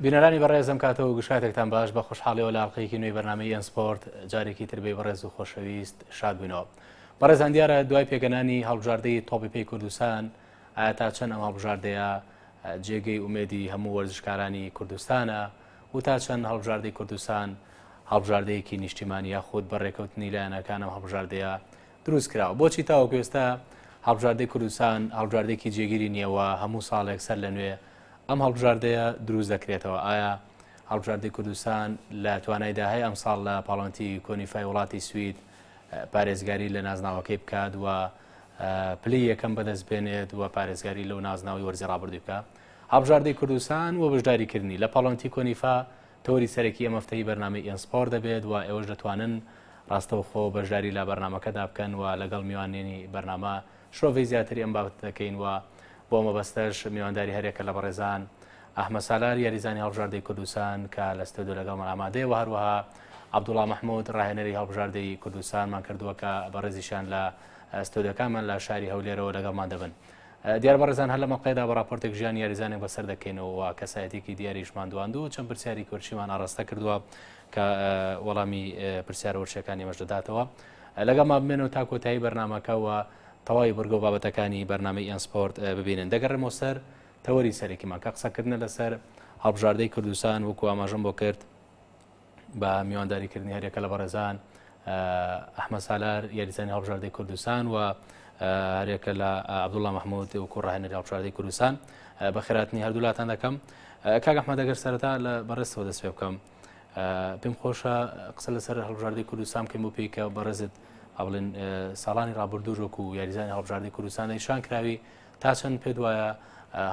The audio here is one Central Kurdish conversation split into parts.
بینەرانی بەڕێزم کاتەوە گشاتێکتان باش بە خۆشحاڵیەوە لە ئاڵقەیەکی نوێی بەرنامەی ئەن سپۆرت جارێکی تر بێ بەڕێز و خۆشەویست شاد بووینەوە. بەڕێزان دیارە دوای پێگەنانی هەڵبژاردەی تۆپی پێی کوردستان ئایا تا چەند ئەم هەڵبژاردەیە جێگەی ئومێدی هەموو وەرزشکارانی کوردستانە و تا چەند هەڵبژاردەی کوردستان هەڵبژاردەیەکی نیشتیمانی یاخود بەڕێکەوتنی لایەنەکان ئەم هەڵبژاردەیە دروست کراوە. بۆچی تاوەکو ئێستا هەڵبژاردەی کوردستان هەڵبژاردەیەکی جێگیری نییەوە هەموو ساڵێک سەر لە نوێ ئەم هەڵبژاردەیە دروست دەکرێتەوە؟ ئایا هەڵبژاردەی کوردستان لە توانایدا هەیە ئەم ساڵ لە پاڵەوانتی کۆنیفای وڵاتی سوید پارێزگاری لە نازناوەکەی بکات و پلەی یەکەم بەدەست بێنێت و پارێزگاری لەو نازناوی وەرزی ڕابردووی بکات؟ هەڵبژاردەی کوردستان و بەشداریکردنی لە پاڵەوانتی کۆنیفا تەوەری سەرەکی ئەم هەفتەی بەرنامەی ئەن سپۆرت دەبێت و ئێوەش دەتوانن ڕاستەوخۆ بەشداری لە بەرنامەکەدا بکەن و لەگەڵ میوانێنی بەرنامە شۆڤی زیاتری ئەم بابەت دەکەین و بۆ مەبەستەش میوانداری هەرێکە لە بەڕێزان ئەحمەد سالار یاریزانی هەڵبژاردەی کوردستان کە لە ستودیۆ لەگەڵمان ئامادەیە و هەروەها عەبدوڵڵا مەحموود ڕاهێنەری هەڵبژاردەی کوردستانمان کردووە کە بەڕێزیشان لە ستودیۆکانمان لە شاری هەولێرەوە لەگەڵمان دەبن. دیار بەڕێزان هەر لە مەڵقەیەدا بە راپۆرتێک ژیان یاریزانێک بەسەر دەکەینەوە و کەسایەتێکی دیاریشمان دواندوو چەند پرسیاری کورچیمان ئاڕاستە کردووە کە وەڵامی پرسیارە وەرچەکانی ئێمەش دەداتەوە. لەگەڵمان بمێنەوە تا کۆتایی بەرنامەکەەوە تەواوی بەرگە و بابەتەکانی بەرنامەی ئەن سپۆرت ببینن. دەگەڕێمەوە سەر تەوەری سەرێکیمان کە قسەکردنە لەسەر هەڵبژاردەی کوردستان وەکو ئاماژەم بۆ کرد بە میوانداریکردنی هەرێکە لە بەڕێزان ئەحمەد سالار یاریزانی هەڵبژاردەی کوردستان و هەرێکە لە عەبدوڵڵا مەحموود وەکو ڕاهێنەری هەڵبژاردەی کوردستان بە خێراتنی هەردوولاتان دەکەم. کاک ئەحمەد ئەگەر سەرەتا لە بەڕێزەوە دەست پێ بکەم، پێم خۆشە قسە لەسەر هەڵبژاردەی کوردستان بکەین بۆ پێی کە بەڕێزت بڵێن ساڵانی ڕابردوو وەکو یاریزانی هەڵبژاردەی کوردستان نیشان کراوی تا چەند پێت وایە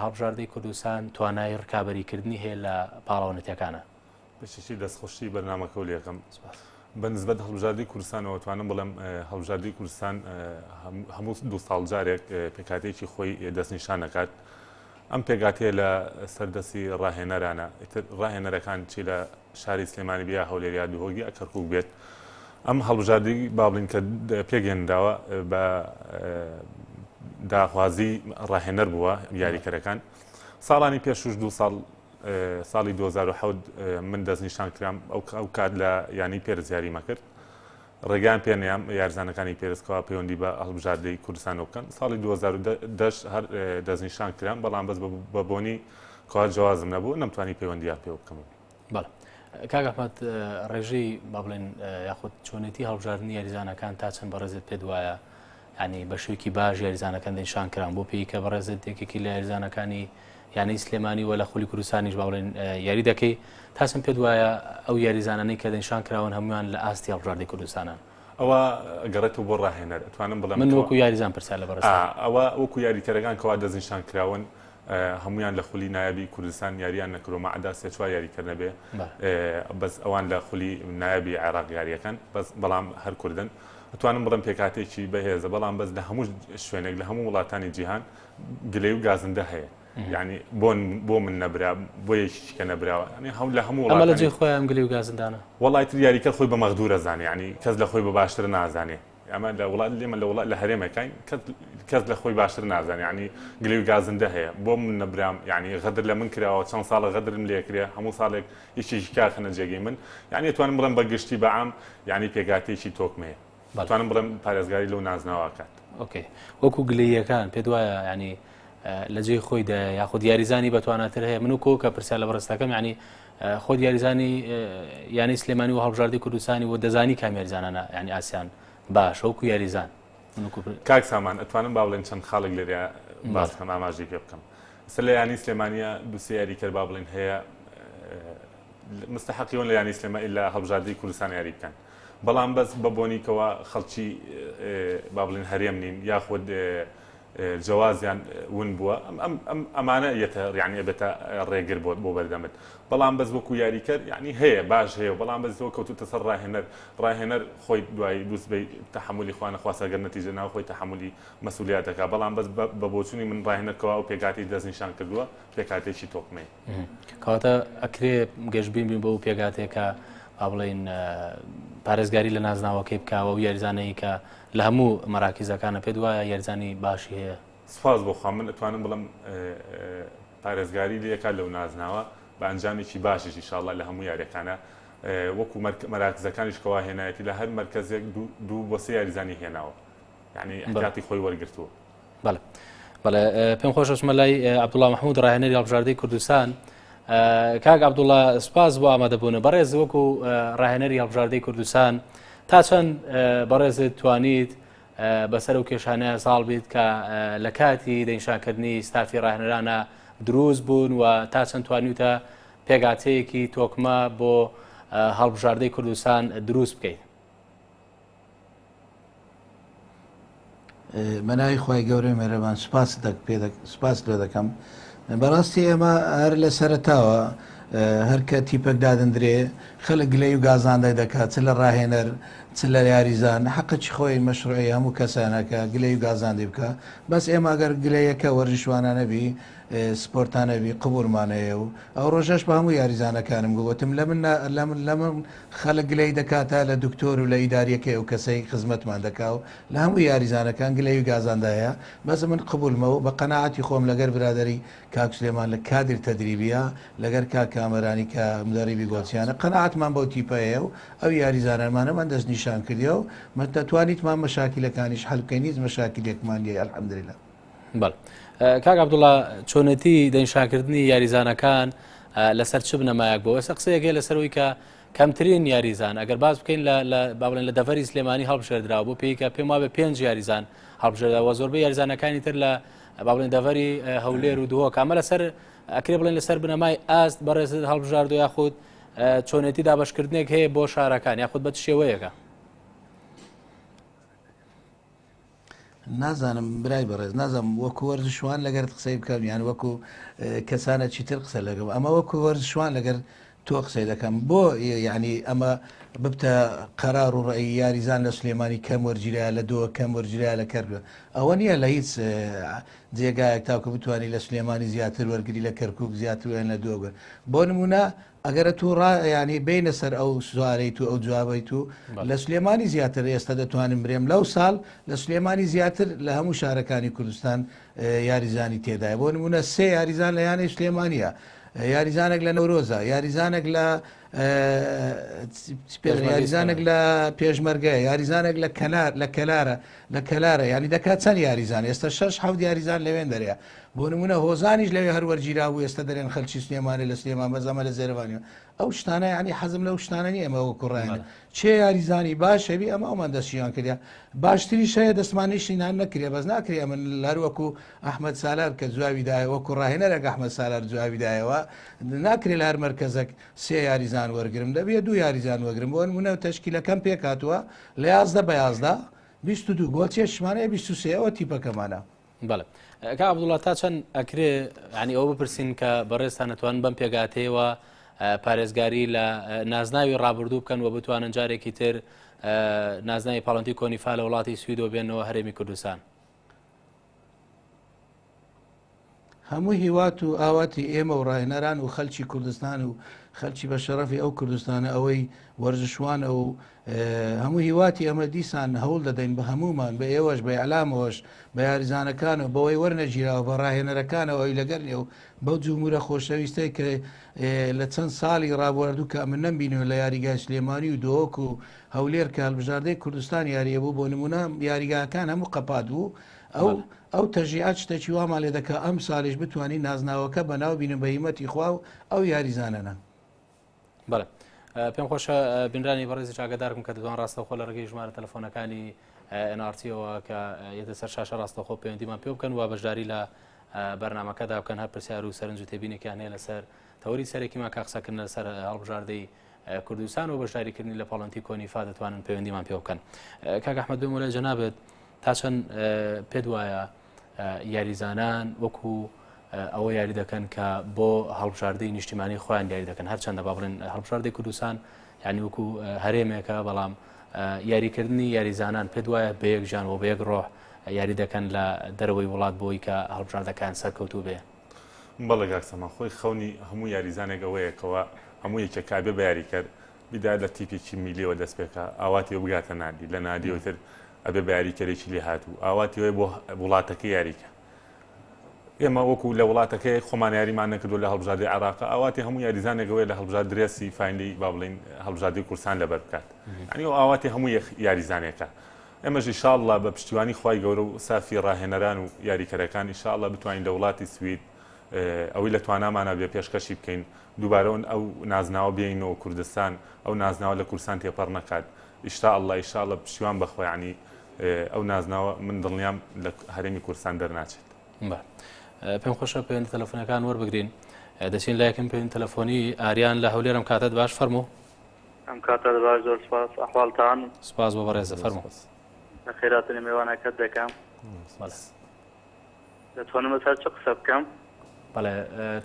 هەڵبژاردەی کوردستان توانای ڕکابەریکردنی هەیە لە پاڵەوانەتیەکانە؟ بەشێکی دەستخۆشی بەرنامەکە و لێکم بەنسبەت هەڵبژاردەی کوردستانەوە توانم بڵێم هەڵبژاردەی کوردستان هەموو دو ساڵ جارێک پێکاتێکی خۆی دەستنیشان دەکات. ئەم پێکاتەیە لە سەردەستی ڕاهێنەرانە، ڕاهێنەرەکان چی لە شاری سلێمانی بیا هەولێریا دوهۆگی کەرکووک بێت. ئەم هەڵبژاردەی با بڵین کە پێگەێنراوە بە داخوازی ڕاهێنەر بووە یاریکەرەکان. ساڵانی پێشوش دو ساڵ ساڵی 2007 من دەستنیشان کرام ئەو کات لە ینی پێرز یاریمە کرد. ڕێگان پێنیام یارزانەکانی پێرزکەوە پەیوەندی بە هەڵبژاردەی کوردستان بکەن. ساڵی 2010 هەر دەستنیشان کرام، بەڵام بەس بە بۆنی کات جوازم نەبوو نەمتوانی پەیوەندیان پێ بکەم. بەڵێ کاک ئەحمەد ڕێژەی با بڵێن یاخود چۆنێتی هەڵبژاردننی یاریزانەکان تا چەند بەڕێزت پێت وایە ینی بە شوێکی باش یاریزانەکان دەنیشان کران بۆ پێی کە بەڕێزت یەکێکی لە یاریزانەکانی یانەی سلێمانی و لە خولی کوردستانیش با بڵێن یاری دەکەی، تا چەند پێت وایە ئەو یاریزانانەی کە دەنیشان کراون هەمویان لە ئاستی هەڵبژاردەی کوردستانن؟ ئەوە گەڕێتەوە بۆ ڕاهێنەر ئەتوانم بڵێم من وەکو یاریزان پرسیار لە بەڕێز ئەوە وەکو یاریکەرەکان کەوا دەستنیشان کراون هەمویان لە خولی نایابی کوردستان یاریان نەکرۆ مەعدا سێ چوار یاریکردنە بێ، بەس ئەوان لە خولی نایابی عێراق یاریەکان، بەس بەڵام هەر کوردن. ئەتوانم بڵێم پێکاتێکی بەهێزە، بەڵام بەس لە هەموو شوێنێک لە هەموو وڵاتانی جیهان گلەی و گازندە هەیە. یعنی بۆ من نەبرا بۆ یەکیشکە نەبراوە لە هەموو ئەمە لە جێ خۆیان گلەی و گازندانە. وەڵای تر یاریکە خۆی بە مەغدورە زانێ، ینی کەس لە خۆی بە باشتر نازانێ. ئەمە لە وڵات لێمە لە وڵات لە هەرێمەکەین کەس لە خۆی باشتر نازانێ، ینی گلەی و گازندە هەیە. بۆ من نەبرام، ینی غەدر لە من کراوە، چەند ساڵە غەدرم لێ کرێ، هەموو ساڵێک یەکێکی کارخنە جێگەی من. یعنی ئەتوانم بڵێم بە گشتی بەعام ینی پێکاتێکی تۆکمەیە، ئەتوانم بڵێم پارێزگاری لەو نازناوە کات. ئۆکێ، وەکو گلەییەکان پێت وایە ینی لە جێی خۆیدا یاخود یاریزانی بەتواناتر هەیە؟ من و کۆ کە پرسیار لە بەڕێستەکەم ینی خۆت یاریزانی یانی سلێمانی و هەڵبژاردەی کوردستانی و دەزانی کام یاریزانانە ینی ئاسیان باش وەکو یاریزان؟ کاک سامان ئەتوانم با بڵێن چەند خاڵێک لێرە باسکەم ئاماژەی پێ بکەم. سەر لە یانی سلێمانیە دووسێ یاریکەر با بڵێن هەیە مستحقیون لە یانی سلێمانی لە هەڵبژاردەی کوردستان یاری بکەن، بەڵام بەس بە بۆنیکەوە خەڵکی با بڵێن هەرێم نین یاخود جوازیان ون بووە، ئەمانە یعنی ئەبێتە ڕێگر بۆ بەردەمت. بەڵام بەس وەکو یاریکەر یعنی هەیە باش هەیە، بەڵام بەسەوە کەوتوتە سەر ڕاهێنەر خۆی دوای دووسبەی تەحملی خوانە خواستەگەر نەتیجە ناو خۆی تەحملی مەسئولیاتەکە، بەڵام بەس بە بۆچوونی من ڕاهێنەرکەوە و پێکاتی دەستنیشان کردووە پێکاتێکی تۆکمەیە. کەواتە ئەکرێ گەشتبین بین بۆ ئەو پێکاتێکە با بڵێن پارێزگاری لە نازناوەکەی بکاوە و یاریزانەی کە لە هەموو مەراکیزەکانە پێت وایە یاریزانی باشی هەیە؟ سپاس بۆ خوا من ئەتوانم بڵم پارێزگاری لەکات لەو نازناوە بە ئەنجامێکی باشیش ئینشاءڵڵا لە هەموو یاریەکانە وەکو مەراکزەکانیش کەوا هێنایەتی لە هەر مرکزێک دوو بۆ سێ یاریزانی هێناوە یعنی احتیاطی خۆی وەرگرتووە. بەڵێ بەڵێ پێم خۆش چمە لای عەبدوڵڵا مەحموود ڕاهێنەری هەڵبژاردەی کوردستان. کاک عەبدوڵڵا سپاس بۆ ئامادەبوونە. بەڕێز وەکو ڕاهێنەری هەڵبژاردەی کوردستان تا چەند بەڕێزت توانیت بەسەر و کێشانەیە ساڵ بیت کە لە کاتی دەنیشانکردنی ستافی ڕاهێنەرانە دروست بوون و تا چەند توانیتە پێگاتەیەکی تۆکمە بۆ هەڵبژاردەی کوردستان دروست بکەیت؟ مەناوی خی گەورەی مێرەبان سپاس لێ دەکەم. بەڕاستی ئێمە هەر لە سەرتاوە هەر کە تیپەک دادەندرێ خەڵک گلەی و گازاندای دەکات چ لە ڕاهێنەر چ لە یاریزان حەقی خۆی مەشروعی هەموو کەسانەکە گلەی و گازاندی بکە. بەس ئێمە ئەگەر گلەیەکە وەرزشوانانەبی سپۆرتانەبی قبولمانەیە و ئەو ڕۆژەش بە هەموو یاریزانەکانم گوتم لە من خەڵک گلەی دەکاتە لە دکتۆر و لە ئیداریەکە و کەسەی خزمەتمان دەکا و لە هەموو یاریزانەکان گلەی و گازاندایە بەس من قبولمەوە بە قەناعەتی خۆم لەگەر برادری کاک سلێمان لە کادر تەدریبیە لەگەر کاک کامەرانی کە مدەریبی گۆچیانە قەناعەتمان بەو تیپەیە و ئەو یاریزانەمانەمان دەست نیشان کردی و دەتوانیتمان مەشاکلەکانیش هەڵبکەین هیچ مەشاکلێکمان نیە ئەلحەمدولیلا. بەڵێ کاک عەبدوڵڵا چۆنەتی دەنیشانکردنی یاریزانەکان لەسەر چ بنەمایەک بۆ ئێستا قسەیەکێ لەسەرەوەی کە کەمترین یاریزان ئەگەر باز بکەین با بڵێن لە دەڤەری سلێمانی هەڵبژێردراوە بۆ پێی کە پێم وابێ 5 یاریزان هەڵبژێردراوە زۆربەی یاریزانەکانی تر لە با بڵێن دەڤەری هەولێر و دووە کامە لەسەر ئەکرێ بڵێن لەسەر بنەمای ئاست بەڕێزت هەڵبژاردو یاخود چۆنێتی دابەشکردنێک هەیە بۆ شارەکان یاخود بە شێوەیەکە؟ نازانم برای بەڕێز نازانم وەکو وەرزشوان لەگەر قسەی بکەم یان وەکو کەسانە چیتر قسە لەگەم ئەمە وەکو وەرزشوان لەگەر تۆ قسەی دەکەم بۆ یعنی ئەمە ببتە قەرار و ڕێی یاریزان لە سلێمانی کەم وەرگیرە لە دۆ کەم وەرگیرە لە کەرکووک ئەوە نییە لە هیچ جێگایەک تاوکە بتوانانی لە سلێمانی زیاتر وەرگری لە کەرکووک زیاتر وێن لە دۆگەن بۆ نمونە ئەگەرە تو ڕ ینی بینە سەر ئەو سوارەیت و ئەو جوابیت و لە سلێمانی زیاتر ئێستا دەتوانم برێم لەو ساڵ لە سلێمانی زیاتر لە هەموو شارەکانی کوردستان یاریزانی تێدایە بۆ نمونە 3 یاریزان لە یانەی سلێمانیە یاریزانێک لە نەورۆزە یاریزانێک لە یاریزانێک لە پێشمەرگەیە یاریزانێک لە کەلارە ینی دەکات چەند یاریزان ئێستا 6 یاریزان لەوێن دەرەیە بۆ نمونە هۆزانیش لەوێ هەر وەرگیرا بوو ئێستا دەرێن خەلکی سلێمانی لە سلێمان بەزەمە لە زێرەوانیەوە ئەو شتانە ینی حەزم لەو شتانە نیە ئەمە کوڕیانە چێ یاریزانی باشەبی ئەمە ئەومان دەستیان کردیا باشتری شەیە دەستمانیشی نان نەکرێ بەس ناکرێ من لەروەکو ئەحمەد سالار کە جوابیدایە وەکو ڕاهێنەرێک ئەحمەد سالار جوابیدایەوە ناکرێت لە هەر مەرکەزێک 3 یاریزان وەرگرم دەبێت 2 یاریزان وەرگرم بۆ نمونە تەشکیلەکەم پێکاتوە لە 11 بە 11 22 بۆچێ شمانەیە 23 ئەوە تیپەکەمانە. بەڵێ کا عەبدوڵڵا تا چەند ئەکرێ ینی ئەوە بپرسین کە بەڕێزتان نەتوانن بەم پێگاتەوە پارێزگاری لە نازناوی ڕابردوو بکەن و بتوانن جارێکی تر نازناوی پاڵنتی کۆنیفا لە وڵاتی سویدۆ بێنەوە هەرێمی کوردستان؟ هەموو هیوات و ئاواتی ئێمە و ڕاهێنەران و خەلکی کوردستان و خەلکی بە شەرەفی ئەو کوردستانە ئەوەی وەرزشوانە و هەموو هیواتی ئەمە دیسان هەوڵ دەدەین بە هەمومان بە ئێوەش بە ئەعلامەوەش بە یاریزانەکان و بەوەی وەرنەگیراوە بە ڕاهێنەرەکانەوە ئەوی لەگەرنێ و بەو جمهورە خۆشەویستەی کە لە چەند ساڵی ڕابواردوو کە من نەمبینەوە لە یاریگای سلێمانی و دۆک و هەولێر کە هەڵبژاردەی کوردستان یاریە بوو بۆ نمونە یاریگاکان هەموو قەپات بوو ئەو تەژیعات شتێکی وامان لێ دەکە ئەم ساڵیش بتوانین نازناوەکە بەناو بینە بە هیمەتی خوا و ئەو یاریزانەنە. بەڵێ پێم خۆشە بینرانی بەڕێزی ئاگادارکم کە دەتوان ڕاستەوخۆ لە ڕێگەی ژمارە تەلەفۆنەکانی NRTەوە کە یەتە سەر شاشە ڕاستەوخۆ پەیوەندیمان پێ بکەن و بەشداری لە بەرنامەکەدا بکەن هەر پرسیار و سەرنج و تێبینێکیان هەیە لەسەر تەوری سەرێکیمان کاقسەکردن لەسەر هەڵبژاردەی کوردستان و بەشداریکردنی لە پاڵنتی کۆنیفا دەتوانن پەیوەندیمان پێ بکەن. کاک ئەحمەد بێم لە جەنابێت تا چەند پێت وایە یاریزانان وەکو ئەوە یاری دەکەن کە بۆ هەڵبژاردەی نیشتیمانی خۆیان یاری دەکەن هەرچەندە با بڵێن هەڵبژاردەی کوردستان یعنی وەکو هەرێمێکە بەڵام یاریکردنی یاریزانان پێت وایە بە یەک ژان و بە یەک ڕۆح یاری دەکەن لە دەرەوەی وڵات بۆی کە هەڵبژاردەکان سەرکەوتوو بێ؟ بەڵێ کاکسەمان خۆی خەونی هەموو یاریزانێک ئەوەیەکەوە هەموو یەکێک کابێ بە یاریکرد بیدای لە تیپێکی میلیەوە دەست پێکە ئاواتی و بگاتە نادی لە نادیەوەتر ئەبێ بە یاریکەرێکی لێ هاتوو ئاواتی وێ بۆ وڵاتەکە یاریکە ئێمە وەکو لە وڵاتەکەی خۆمان یاریمان نەکردو لە هەڵبژاردی عێراق ئاواتی هەموو یاریزانێکەوەی لە هەڵبژار درێسی فاینلی با بڵین هەڵبژاردی کورسان لەبەر بکات ینی ئاواتی هەموو یاریزانێکە ئێمەش ئینشاءڵڵا بە پشتیوانی خوای گەورە و سافی ڕاهێنەران و یاریکەرەکان ئینشاءڵڵا بتوانین لە وڵاتی سوید ئەوەی لە توانامانە بێ پێشکەشی بکەین دووبارەون ئەو نازناوە بێینەوە کوردستان ئەو نازناوە لە کورسان تێپەڕ نەکات ئینشاءڵڵا پشتیوان بەخۆی ینی ئەو نازناوە من دڵنیام لە هەرێمی کورسان دەرناچێت. پێم خۆشە پێوەندی تەلەفۆنەکان وەربگرین دەچین لایەکم پێوەندی تەلەفۆنی ئاریان لە هەولێرم کاتت باش فەرموو. ئەم کاتە باش زۆر سپاس ئەحواڵتان سپاس بۆ بەڕێزە فەرموو. لە خێراتنی میوانەکەت دەکەم دەتوانم لەسەر چ قسە بکەم؟ بەڵێ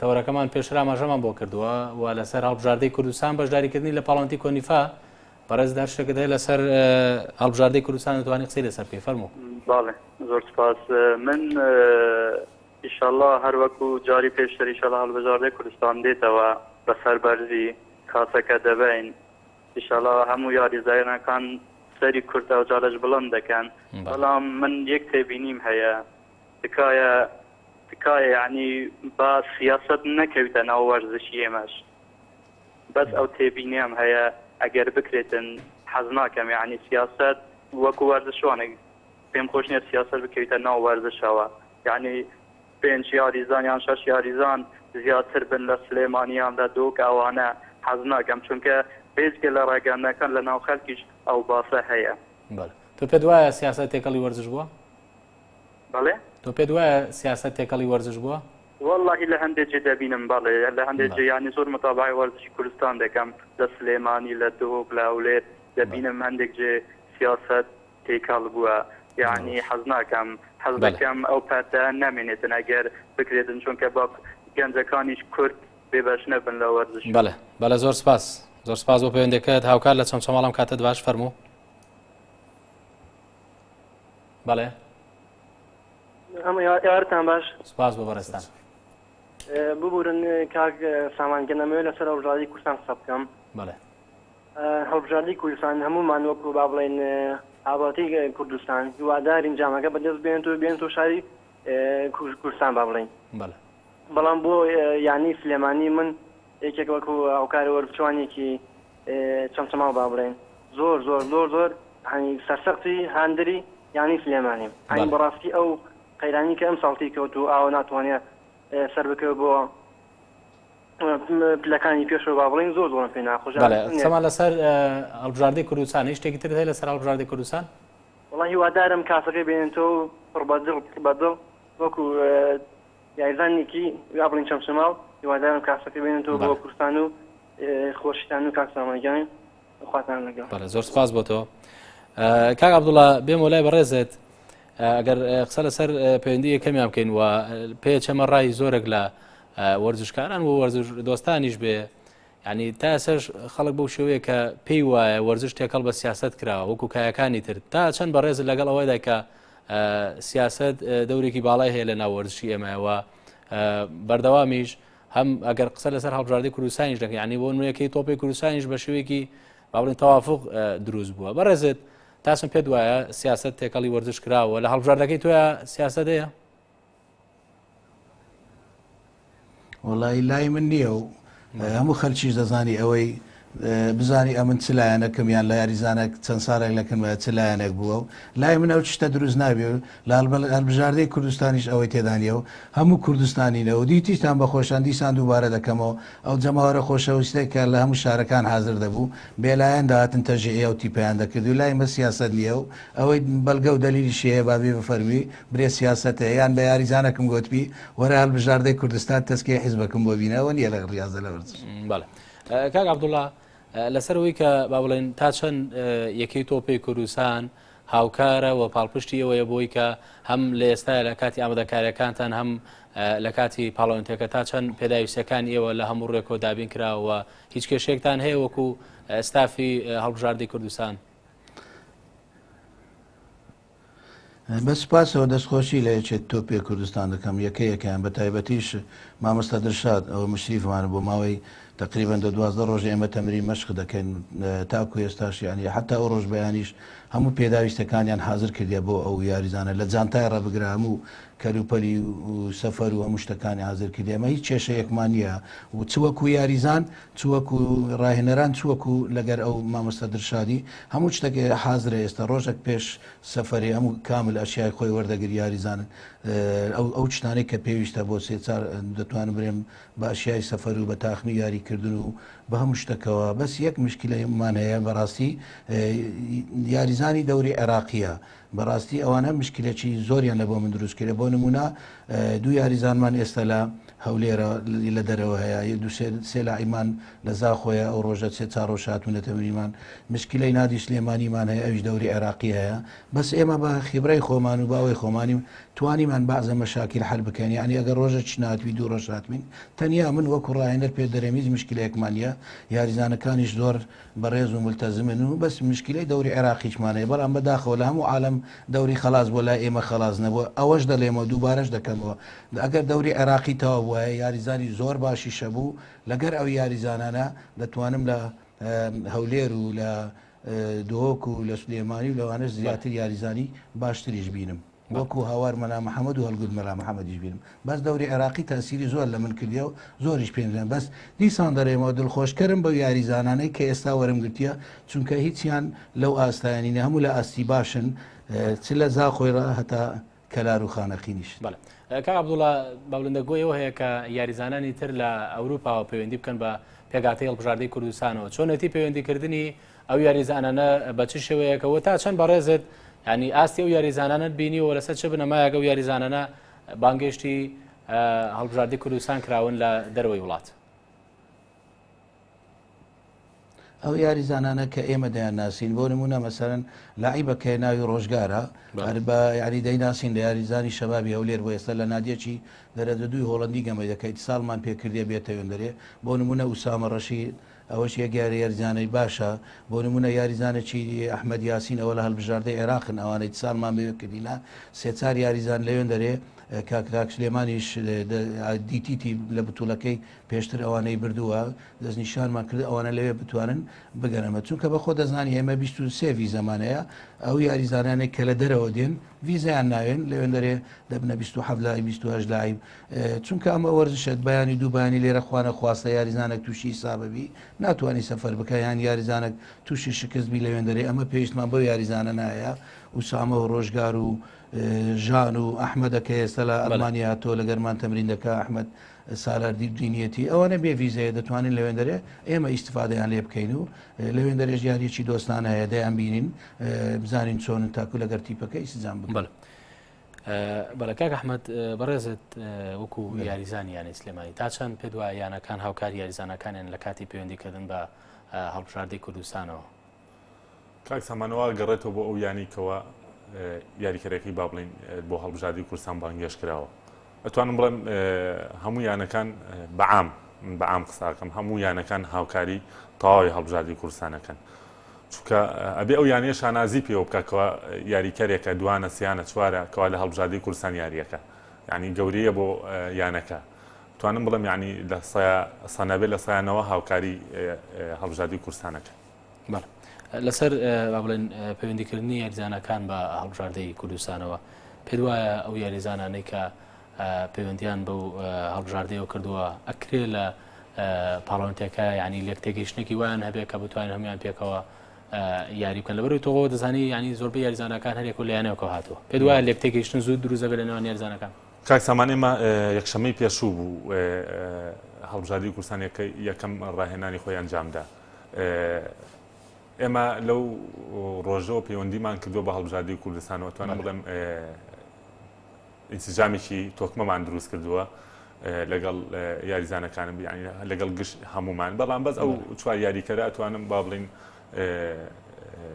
تەوەرەکەمان پێشرا ماژەمان بۆ کردووە و لەسەر هەڵبژاردەی کوردستان بەشداریکردنی لە پاڵەنتی کۆنیفا بەڕێزدار شتێکت هەیە لەسەر هەڵبژاردەی کوردستان دەتوانانی قسەی لەسەر پێی فەرموو. باڵێ زۆر سپاس من ئیشەڵڵا هەر وەکو جاری پێشتر ئیشەڵڵا هەڵبژاردەی کوردستان دێتەوە بەسەر بەرزی کاسەکە دەبین ئیشەڵڵا هەموو یاریزایەنەکان سەری کورتە و جالەش بڵند دەکەن بەڵام من یەک تێبینیم هەیە تکایە یعنی با سیاست نەکەوتە ناو وەرزشی ئێمەش بەس ئەو تێبینیام هەیە ئەگەر بکرێتن حەز ناکەم یعنی سیاست وەکو وەرزشوانێک پێم خۆش نییە سیاست بکەوتە ناو وەرزشەوە یعنی 5 یاریزان یان 6 یاریزان زیاتر بن لە سلێمانیان لە دۆک ئەوانە حەز ناکەم چونکە بێزگە لە ڕاگەاندنەکان لە ناو خەڵکیش ئەو باسە هەیە. تۆ پێت وایە سیاست تێکەڵی وەرزش بووە؟ بەڵێ تۆ پێت وایە سیاست تێکەڵی وەرزش بووە؟ واللهی لە هەندێک دەبینم بەڵێ لە هەندێک یانی زۆر متابعی وەرزشی کوردستان دەکەم لە سلێمانی لە دۆک لە ئەولێت دەبینم هەندێک جێ سیاست تێکەڵ بووە یعنی حەز ناکەم حەز دەکەم ئەو پەتە نامێنێتن ئەگەر بکرێتن چونکە با گەنجەکانیش کورد بێبەش نەبن لە وەرزش. بەڵێ زۆر سپاس زۆر سپاس بۆ پەیوەندیەکەت هاوکار لە چەمچەماڵم کاتت باش فەرموو. بەڵێ ئەمە یارتان باش سپاس بۆ بەڕێستان ببورن کاک سامانگەنەمەوێت لەسەر هەڵبژاردی کوردستان قسە بکەم. بەڵێ هەڵبژاردی کوردستان هەموومان وەکو با بڵێن ئابەتی کوردستان هیوادارین جامەکە بەدەست بێن و شاری کوردستان با بڵێن بەڵام بۆ یانی سلێمانی من یەکێک وەکو هاوکاری وەرزشوانێکی چەمچەماڵ با بڵێن زۆر زۆر زۆر زۆر هەنی سەرسەقتی هاندری یانی سلێمانیم هەنی بەڕاستی ئەو قەیرانی کە ئەم ساڵتی کەوت و ئاوە ناتوانێت سەر بکەوە بۆ پلەکانی پێشەوە با بڵێن زۆر زۆرم پێ ناخۆش. قسەمان لەسەر هەڵبژاردەی کوردستان هیچ شتێکی تر هەیە لەسەر هەڵبژاردەی کوردستان؟ وەڵی هیوادارم کاسەکەی بێنێتەوە پڕبەدڵ وەکو یاریزانێکی یا بڵین چەمچەماڵ هیوادارم کاسەکەی بێنێتەوە بۆ کوردستان و خۆشیتان و کاک سامانگیان خواتان لەگەڵ. زۆر سپاس بۆ تۆ کاک عەبدوڵڵا بێم وەلای بەڕێزت ئەگەر قسە لەسەر پەیوەندی یەکەمیان بکەین و پێ چەمە ڕای زۆرێک لە وەرزشکاران و وەرزش دۆستانیش بێ ینی تا ئێسش خەڵک بەو شێوەیە کە پێی وایە وەرزش تێکەڵ بە سیاست کراوە وەکو کایەکانی تر تا چەند بەڕێز لەگەڵ ئەوەیدا کە سیاست دەورێکی باڵای هەیە لە ناو وەرزشی ئێمەوە بەردەوامیش هەم ئەگەر قسە لەسەر هەڵبژاردەی کوردستانیش دەکەین ینی بۆ نوێیەکەی تۆپی کوردستانیش بە شێوەیەکی با بڵێن تەوافق دروست بووە بەڕێزت تاسم پێت وایە سیاست تێکەڵی وەرزش کراوە لە هەڵبژاردەکەی تۆیە سیاست هەیە؟ وڵی لای من نییە و هەموو خەلکیش دەزانی ئەوەی بزانی ئەمن چلایەنەکەم یان لە یاریزانە چەند ساڵێک لەکەن چلایەنێک بووە و لای من ئەو شتە دروست نابێ و لە هەڵبژاردەی کوردستانیش ئەوەی تێدانیە و هەموو کوردستانینە و دیتیشتان بە خۆشان دیسان دووبارە دەکەمەوە ئەو جەماوەرە خۆشەویستێکە لە هەموو شارەکان حاضر دەبوو بێلایەن داهاتن تەژێ و تیپیان دەکرد و لای مە سیاست نییە و ئەوەی بەڵگە و دەلیلی شەیە بابێ بفەرمی برێ سیاستە یان بە یاریزانەکەم گوتبی وەرە هەڵبژاردەی کوردستان تەسکەی حیزبەکەم بۆ بینەوە نیە لە ڕاضە لە ورزش. کاک عەبدوڵڵا لەسەرەوەی کە با بڵێن تا چەند یەکەی تۆپی کوردستان هاوکارە و پاڵپشتی ئەوەیە بۆی کە هەم لە ئێستای لە کاتی ئامادەکاریەکانتان هەم لە کاتی پاڵەوانتێکە تا چەند پێداویستەکان ئێوە لە هەموو ڕێکۆ دابین کراوە هیچ کێشێکتان هەیە وەکو ئەستافی هەڵبژاردەی کوردستان؟ بە سپاسەوە دەستخۆشی لە یەکێک تۆپێ کوردستان دەکەم یەکەیەکیان بە تایبەتیش مامۆستا دڵشاد ئەوە مشریفمان بۆ ماوەی تقریبا 12 ڕۆژ ئێمە تەمرین مەشق دەکەین تاکو ئێستاش ینی حتا ئەو ڕۆژ بەیانیش هەموو پێداویستەکانیان حاضر کردیا بۆ ئەو یاریزانە لە جانتای ڕەبگرا هەموو کەلوپەلی و سەفەر و هەموو شتەکانی حاضر کردی ئەمە هیچ کێشەیەکمان نییە و چوەکو یاریزان چوەکو ڕاهێنەران چوەکو لەگەر ئەو مامۆستا دڵشادی هەموو شتێک حاضرە ئێستا ڕۆژێک پێش سەفەری هەموو کامل ئەشیای خۆی وەردەگر یاریزانن ئەو شتانەی کە پێویستە بۆ سێچار دەتوانم برێم بە ئەشیای سەفەر و بە تاخمی یاریکردن و بە هەموو شتەکەەوە بەس یەک مشکلەمان هەیە بەڕاستی یاریزانی دەوری عێراقیە بەڕاستی ئەوانە مشکلێکی زۆریان لە بۆ من دروست کرێ بۆ نمونە دوو یاریزانمان ئێستا لە هەولێرە لە دەرەوە هەیە سێ لاعیمان لە زاخۆیە ئەو ڕۆژە سێ چار ڕۆژ هاتوونە تەمرینمان مشکلەی نادی سلێمانیمان هەیە ئەویش دەوری عێراقی هەیە بەس ئێمە بە خیبرەی خۆمان و باوەی خۆمانیم توانیمان بەعزە مەشاکل حل بکەین یعنی ئەگەر ڕۆژە چناتوی دوو ڕۆژ هاتوین تەنیا من وەکو ڕاهێنەر پێ دەرەمیز مشکلەیەکمانە یاریزانەکانیش زۆر بەڕێز و ملتەزمن و بەس مشکلەی دەوری عێراقیشمانەیە بەڵام بەداخەوە لە هەموو عالم دەوری خلاص بۆ لای ئێمە خلاص نەبووە ئەوەش دەڵێمە دووبارەش دەکەمەوە ئەگەر دەوری عێراقی تەوا وایە یاریزانی زۆر باشی شەبوو لەگەر ئەو یاریزانانە دەتوانم لە هەولێر و لە دۆک و لە سلێمانی و لەوانش زیاتر یاریزانی باشتریش بینم وەکو هاوار مەلا محەممەد و هەڵگوت مەلا محەممەدیش بینم بەس دەوری عێراقی تاسیری زۆر لە من کردیا و زۆریش پێدەن بەس دیسان دەڕێمەوە دڵخۆشکەرم بەو یاریزانانەی کە ئێستا وەرم گرتیە چونکە هیچیان لەو ئاستایانینە هەموو لە ئاستی باشن چ لە زاخۆیڕە هەتا کەلار و خانەقینیش کا عەبدوڵڵا باولندەگۆیەوە هەیە کە یاریزانانی تر لە ئەوروپاوە پەیوەندی بکەن بە پێگاتەی هەڵبژاردەی کوردستانەوە چۆنەتی پەیوەندیکردنی ئەو یاریزانانە بە چ شێوەیەکەوە تا چەند بەڕێزت ینی ئاستی ئەو یاریزانانت بینیەوە لەسەر چ بنەمایەگە و یاریزانانە بانگشتی هەڵبژاردەی کوردستان کراون لە دەروەی وڵات ئەو یاریزانانە کە ئێمە دەیان ناسین بۆ نمونە مەسەرەن لاعیبەکە ناوی ڕۆژگارە بە یاری دەیناسین لە یاریزانی شەبابی هەولێر بۆ ئێستا لە نادیەکی دەرەجە دوی هۆڵندی گەمە دەکەیت ساڵمان پێکردێ بێتەوێن دەرێ بۆ نمونە ئوسامە ڕەشید ئەوەش یەک یاریزانەی باشە بۆ نمونە یاریزانێکی ئەحمەد یاسین ئەوە لە هەڵبژاردەی عێراقن ئەوانەی ساڵمان بێکردینە سێ چار یاریزان لەوێن دەرێ کاک سلێمانیش دیتیتی لە بتوڵەکەی پێشتر ئەوانەی بردووە دەستنیشانمان کرد ئەوانە لەوێ بتوانن بگەرەمە چونکە بە خۆ دەزانانی ئێمە 23 ویزەمانەیە ئەو یاریزانانێک کە لە دەرەوە دێن ویزیان ناوێن لەوێن دەرێ دەبنە 27 لای 28 لایب چونکە ئەمە وەرزشت بەیانی دووبانی لێرە خوانە خواستە یاریزانێک تووشی سابەبی ناتوانانی سەفەر بکە یان یاریزانێک تووشی شکستبی لەوێن دەرێ ئەمە پێویستمان بۆ یاریزانە نایە وسامە و ڕۆژگار و ژان و ئەحمەدەکە ئێستا لە ئەلمانیا تۆ لە گەرمان تەمرین دەکە ئەحمەد سالاردی دینیەتی ئەوانە بێ ویزەیە دەتوانین لەوێن دەرێ ئێمە ئیسفادەیان لێ بکەین و لەوێن دەرێژ یاریەکی دۆستانە هەیە دەیان بینین بزانین چۆن تاکو لەگەر تیپەکەی سزان بکەن بەڵە کاک ئەحمەد بەڕێزت وەکو یاریزانی یانی سلێمانی تا چەند پێ دوای یانەکان هاوکاری یاریزانەکانیان لە کاتی پەیوەندیکردن بە هەڵبژاردەی کوردستانەوە کاک سامانەوە گەڕێتەوە بۆ ئەو یانیکەوە یاریکەرەکەی با بڵین بۆ هەڵبژاردەی کوردستان بانگێش کراوە ئەتوانم بڵێم هەموو یانەکان بەعام قساکەم هەموو یانەکان هاوکاری تەواوی هەڵبژاردەی کوردستانەکەن چونکە ئەبێ ئەو یانەیە شانازی پێوە بکەکەوە یاریکەرێکە دوانە سیانە چوارە کەوا لە هەڵبژاردەی کوردستان یاریەکە یعنی گەورەیە بۆ یانەکە توانم بڵێم یعنی لە سەنەبێت لە سایانەوە هاوکاری هەڵبژاردەی کوردستانەکە لەسەر با بڵێن پەیوەندیکردنی یاریزانەکان بە هەڵبژاردەی کوردستانەوە پێ وایە ئەو یاریزانانەی کە پەیوەندیان بەو هەڵبژاردەیەوە کردووە ئەکرێ لە پاڵۆنتێکە ینی لێک تێگەیشتێکی وایان هەبێت کە بتوانین هەمویان پێکەوە یاری بکەن لەبەرەوەی تۆ دەزانی ینی زۆربەی یاریزانەکان هەرێک و لەیانەوەکە هاتووە پێ وایە لێک تێگەیشتن زوو دروست دەبێت لە نێوان یاریزانەکان کاک سامان ئێمە یەکشەمەی پێشوو بوو هەڵبژاردەی کوردستان یەکەم ڕاهێنانی خۆی ئەنجامدا ئێمە لەو ڕۆژەوە پەیوەندیمان کردووە بە هەڵبژاردەی کوردستانەوە توانم بڵێم ئینسیجامێکی تۆکمەمان دروست کردووە لەگەڵ یاریزانەکانم لەگەڵ گشت هەمومان بەڵام بەس ئەو چوار یاریکەرە ئەتوانم با بڵین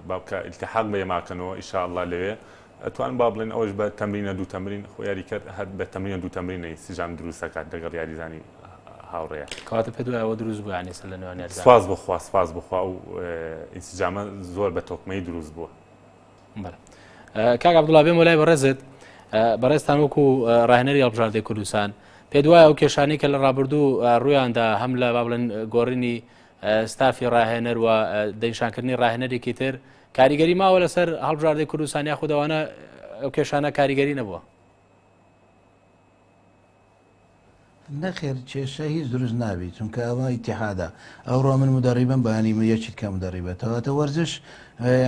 بابکە ئیلتحاق بە ئێماکەنەوە ئینشاءالله لەوێ ئەتوانم با بڵین ئەوەش بە تەمرینە دوو تەمرین خۆ یاریکەر هەر بە تەمرینە دوو تەمرینەی سیجام دروست دەکات لەگەڵ یاریزانی هاوڕێیە کەواتە پێ دوایەوە دروست بوو یانی سەر لە نێوان یاریزان سپاس بخوا و ئینسیجامە زۆر بە تۆکمەی دروست بووە کاک عەبدوڵڵا بێم وەلای بەڕێزت بەڕێزتان وەکو ڕاهێنەری هەڵبژاردنەی کوردستان پێ دوایە ئەو کێشانەی کە لە ڕابردوو ڕوویاندا هەم لە با بڵێن گۆڕینی ستافی ڕاهێنەر و دەنیشانکردنی ڕاهێنەرێکی تر کاریگەری ماوە لەسەر هەڵبژاردنەی کوردستان یاخود ئەوانە ئەو کێشانە کاریگەری نەبووە؟ نەخێر کێشە هیچ دروست نابێت چونکە ئەوە ئیتیحادە ئەوڕۆ من مدەڕیبم بەیانی یەکیت کە مدەڕیبێتەوەتە وەرزش